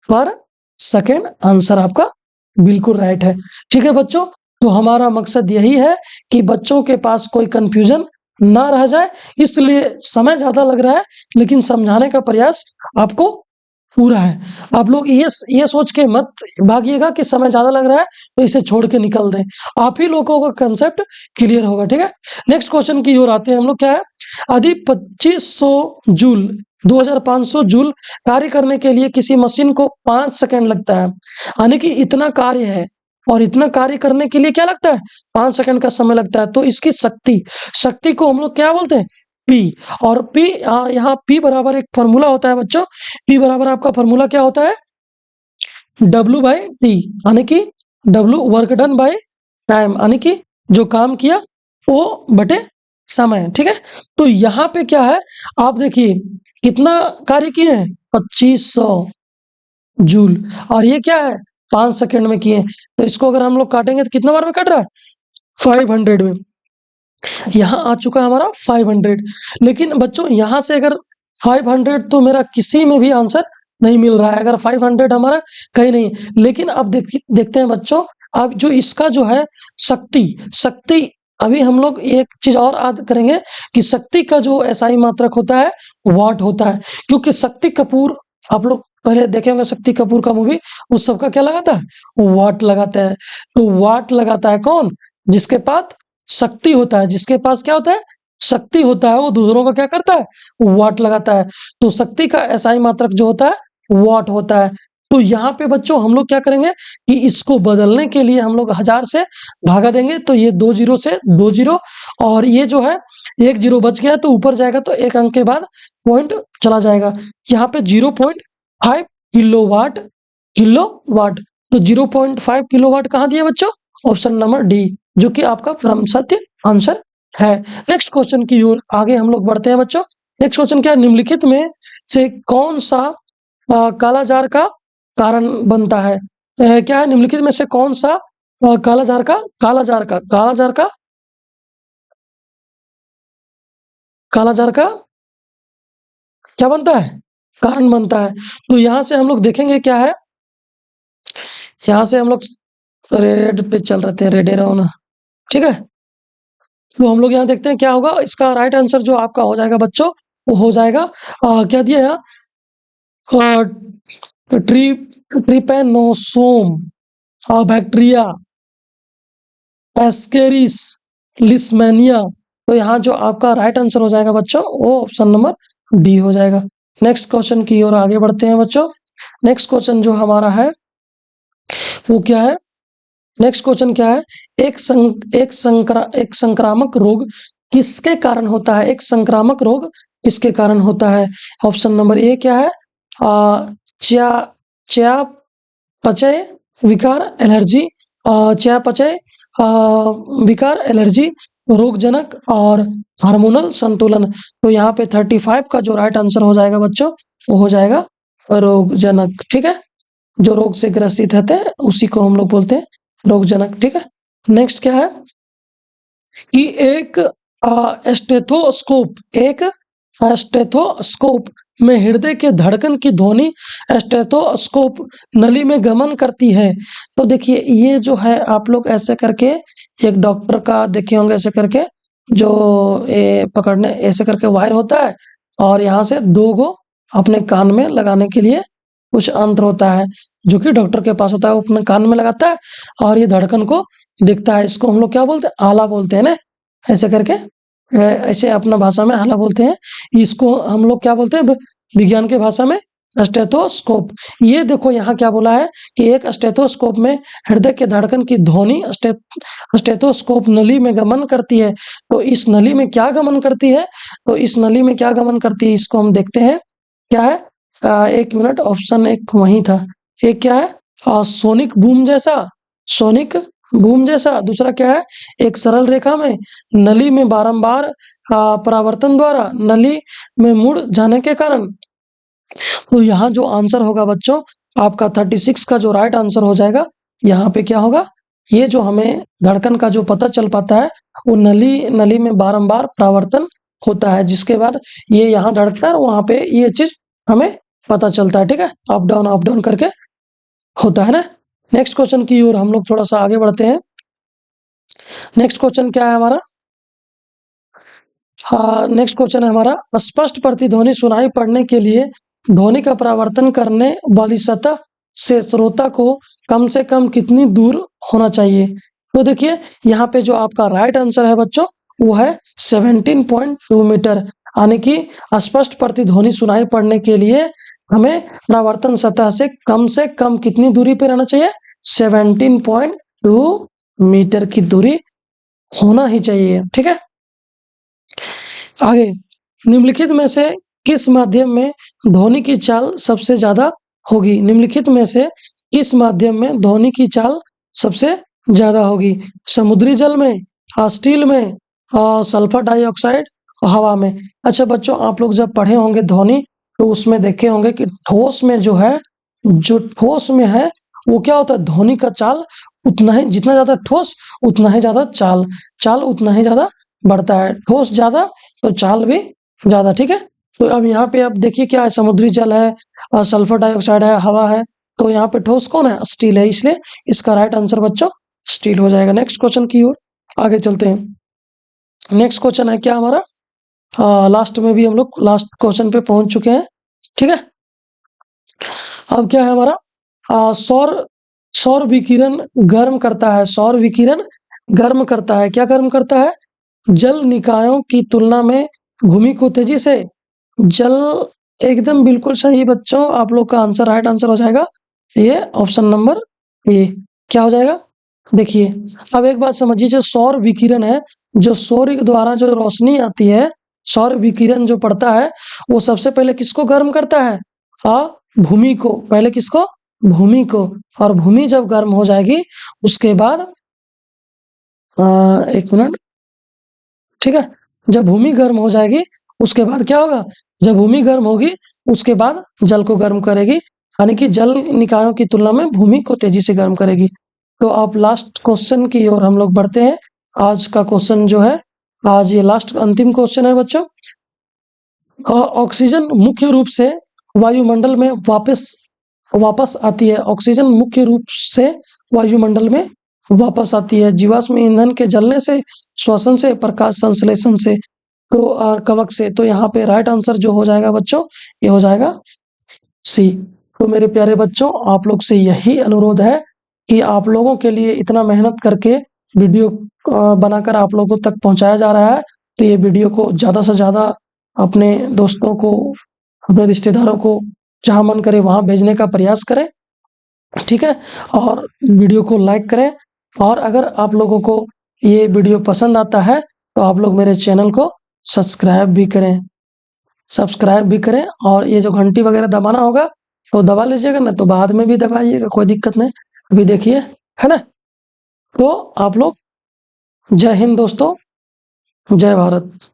पर सेकेंड आंसर आपका बिल्कुल राइट है, ठीक है बच्चों। तो हमारा मकसद यही है कि बच्चों के पास कोई कंफ्यूजन ना रह जाए, इसलिए समय ज्यादा लग रहा है, लेकिन समझाने का प्रयास आपको पूरा है। आप लोग ये सोच के मत भागिएगा कि समय ज्यादा लग रहा है तो इसे छोड़ के निकल दें। आप ही लोगों का कंसेप्ट क्लियर होगा, ठीक है। नेक्स्ट क्वेश्चन की ओर आते हैं हम लोग। क्या है? यदि 2500 जूल 2500 जूल कार्य करने के लिए किसी मशीन को 5 सेकंड लगता है, यानी कि इतना कार्य है और इतना कार्य करने के लिए क्या लगता है? 5 सेकंड का समय लगता है। तो इसकी शक्ति को हम लोग क्या बोलते हैं? P। और P यहाँ P बराबर एक फॉर्मूला होता है बच्चों। P बराबर आपका फॉर्मूला क्या होता है? W/T, यानी कि W work done by time, यानी कि जो काम किया वो बटे समय, ठीक है। तो यहाँ पे क्या है, आप देखिए कितना कार्य किए हैं? 2500 जूल, और ये क्या है? 5 सेकंड में किए। तो इसको अगर हम लोग काटेंगे तो कितना बार में कट रहा है? 500 में। यहाँ आ चुका है हमारा 500। लेकिन बच्चों यहाँ से अगर 500, तो मेरा किसी में भी आंसर नहीं मिल रहा है। अगर 500 हमारा कहीं नहीं, लेकिन अब देखते हैं बच्चों, अब जो इसका जो है शक्ति, अभी हम लोग एक चीज और याद करेंगे कि शक्ति का जो एसआई मात्रक होता है वाट होता है। क्योंकि शक्ति कपूर, आप लोग पहले देखे होंगे शक्ति कपूर का मूवी, उस सबका क्या लगाता है? वाट लगाता है। तो वाट लगाता है कौन? जिसके पास शक्ति होता है। जिसके पास क्या होता है? शक्ति होता है, वो दूसरों का क्या करता है? वाट लगाता है। तो शक्ति का एसआई मात्रक जो होता है वाट होता है। तो यहाँ पे बच्चों हम लोग क्या करेंगे कि इसको बदलने के लिए हम लोग 1000 से भागा देंगे, तो ये 2 जीरो से 2 जीरो, और ये जो है 1 जीरो बच गया तो ऊपर जाएगा, तो एक अंक के बाद पॉइंट चला जाएगा। यहाँ पे 0.5 किलोवाट। तो 0.5 किलोवाट कहाँ दिया बच्चों? ऑप्शन नंबर डी, जो कि आपका परम सत्य आंसर है। नेक्स्ट क्वेश्चन की ओर आगे हम लोग बढ़ते हैं बच्चों। नेक्स्ट क्वेश्चन क्या है? निम्नलिखित में से कौन सा कालाजार का कारण बनता है? क्या है? निम्नलिखित में से कौन सा कालाजार का क्या बनता है? कारण बनता है। तो यहाँ से हम लोग देखेंगे क्या है, यहाँ से हम लोग रेड पे चल रहे हैं, रेडे रहो ना, ठीक है। तो हम लोग यहाँ देखते हैं क्या होगा। इसका राइट आंसर जो आपका हो जाएगा बच्चों, वो हो जाएगा क्या दिया है? ट्रिपेनोसोम बैक्टीरिया एस्केरिस लिस्मेनिया। तो यहाँ जो आपका राइट आंसर हो जाएगा बच्चों, वो ऑप्शन नंबर डी हो जाएगा। नेक्स्ट क्वेश्चन की ओर आगे बढ़ते हैं बच्चों। नेक्स्ट क्वेश्चन जो हमारा है वो क्या है? नेक्स्ट क्वेश्चन क्या है? एक संक्रामक रोग किसके कारण होता है? एक संक्रामक रोग किसके कारण होता है? ऑप्शन नंबर ए क्या है? च्या चयापचय विकार एलर्जी, चयापचय विकार एलर्जी, रोगजनक और हार्मोनल संतुलन। तो यहाँ पे 35 का जो राइट आंसर हो जाएगा बच्चों, वो हो जाएगा रोगजनक। ठीक है, जो रोग से ग्रसित रहते हैं उसी को हम लोग बोलते हैं रोगजनक। ठीक है, नेक्स्ट क्या है कि एक स्टेथोस्कोप में हृदय के धड़कन की ध्वनि स्टेथोस्कोप नली में गमन करती है। तो देखिए ये जो है आप लोग ऐसे करके एक डॉक्टर का देखे होंगे, ऐसे करके जो पकड़ने ऐसे करके वायर होता है और यहाँ से 2 गो अपने कान में लगाने के लिए कुछ यंत्र होता है जो कि डॉक्टर के पास होता है, वो अपने कान में लगाता है और ये धड़कन को देखता है। इसको हम लोग क्या बोलते हैं? आला बोलते हैं ना, ऐसे करके ऐसे अपना भाषा में आला बोलते हैं। इसको हम लोग क्या बोलते हैं विज्ञान के भाषा में? स्टेथोस्कोप। ये देखो यहाँ क्या बोला है कि एक स्टेथोस्कोप में हृदय के धड़कन की ध्वनि स्टेथोस्कोप नली में गमन करती है। तो इस नली में क्या गमन करती है? तो इस नली में क्या गमन करती है इसको हम देखते हैं। क्या है? 1 मिनट, ऑप्शन एक वही था। एक क्या है? सोनिक बूम जैसा। दूसरा क्या है? एक सरल रेखा में नली में बारंबार परावर्तन द्वारा नली में मुड़ जाने के कारण। तो यहाँ जो आंसर होगा बच्चों आपका 36 का जो राइट आंसर हो जाएगा, यहाँ पे क्या होगा? ये जो हमें धड़कन का जो पता चल पाता है वो नली में बारंबार परावर्तन होता है, जिसके बाद ये यहाँ धड़कता है, वहां पे ये चीज हमें पता चलता है। ठीक है, अप डाउन करके होता है ना। नेक्स्ट क्वेश्चन की ओर हम लोग थोड़ा सा आगे बढ़ते हैं। नेक्स्ट क्वेश्चन क्या है हमारा? नेक्स्ट क्वेश्चन है हमारा, स्पष्ट प्रतिध्वनि सुनाई पड़ने के लिए ध्वनि का परावर्तन करने वाली सतह से श्रोता को कम से कम कितनी दूर होना चाहिए? तो देखिए यहाँ पे जो आपका राइट आंसर है बच्चों वो है 17.2 मीटर, यानी कि स्पष्ट प्रतिध्वनि सुनाई पड़ने के लिए हमें परावर्तन सतह से कम कितनी दूरी पे रहना चाहिए? 17.2 मीटर की दूरी होना ही चाहिए। ठीक है, आगे, निम्नलिखित में से किस माध्यम में ध्वनि की चाल सबसे ज्यादा होगी? निम्नलिखित में से किस माध्यम में ध्वनि की चाल सबसे ज्यादा होगी? समुद्री जल में, स्टील में, सल्फर डाइऑक्साइड, हवा में। अच्छा बच्चों, आप लोग जब पढ़े होंगे ध्वनि तो उसमें देखे होंगे कि ठोस में जो है, जो ठोस में है वो क्या होता है? ध्वनि का चाल उतना ही, जितना ज्यादा ठोस उतना ही ज्यादा चाल उतना ही ज्यादा बढ़ता है। ठोस ज्यादा तो चाल भी ज्यादा। ठीक है, तो अब यहाँ पे आप देखिए क्या है, समुद्री जल है और सल्फर डाइऑक्साइड है, हवा है, तो यहाँ पे ठोस कौन है? स्टील है, इसलिए इसका राइट आंसर बच्चों स्टील हो जाएगा। नेक्स्ट क्वेश्चन की ओर आगे चलते हैं। नेक्स्ट क्वेश्चन है क्या हमारा? लास्ट में भी हम लोग लास्ट क्वेश्चन पे पहुंच चुके हैं। ठीक है, अब क्या है हमारा? सौर विकिरण गर्म करता है। सौर विकिरण गर्म करता है, क्या गर्म करता है? जल निकायों की तुलना में भूमि को तेजी से जल। एकदम बिल्कुल सही बच्चों, आप लोग का आंसर राइट आंसर हो जाएगा ये ऑप्शन नंबर ए। क्या हो जाएगा? देखिए अब एक बात समझिए, जो सौर विकिरण है, जो सूर्य द्वारा जो रोशनी आती है, सौर विकिरण जो पड़ता है वो सबसे पहले किसको गर्म करता है? भूमि को। पहले किसको? भूमि को। और भूमि जब गर्म हो जाएगी उसके बाद 1 मिनट, ठीक है, जब भूमि गर्म हो जाएगी उसके बाद क्या होगा? जब भूमि गर्म होगी उसके बाद जल को गर्म करेगी, यानी कि जल निकायों की तुलना में भूमि को तेजी से गर्म करेगी। तो अब लास्ट क्वेश्चन की ओर हम लोग बढ़ते हैं। आज का क्वेश्चन जो है, आज ये लास्ट अंतिम क्वेश्चन है बच्चों। ऑक्सीजन मुख्य रूप से वायुमंडल में वापस आती है। ऑक्सीजन मुख्य रूप से वायुमंडल में वापस आती है जीवाश्म ईंधन के जलने से, श्वसन से, प्रकाश संश्लेषण से, तो और कवक से। तो यहाँ पे राइट आंसर जो हो जाएगा बच्चों, ये हो जाएगा सी। तो मेरे प्यारे बच्चों, आप लोग से यही अनुरोध है कि आप लोगों के लिए इतना मेहनत करके वीडियो बनाकर आप लोगों तक पहुंचाया जा रहा है, तो ये वीडियो को ज़्यादा से ज़्यादा अपने दोस्तों को, अपने रिश्तेदारों को जहाँ मन करे वहाँ भेजने का प्रयास करें। ठीक है, और वीडियो को लाइक करें। और अगर आप लोगों को ये वीडियो पसंद आता है तो आप लोग मेरे चैनल को सब्सक्राइब भी करें, और ये जो घंटी वगैरह दबाना होगा तो दबा लीजिएगा, ना तो बाद में भी दबाइएगा, कोई दिक्कत नहीं। अभी देखिए, है ना? तो आप लोग जय हिंद दोस्तों, जय भारत।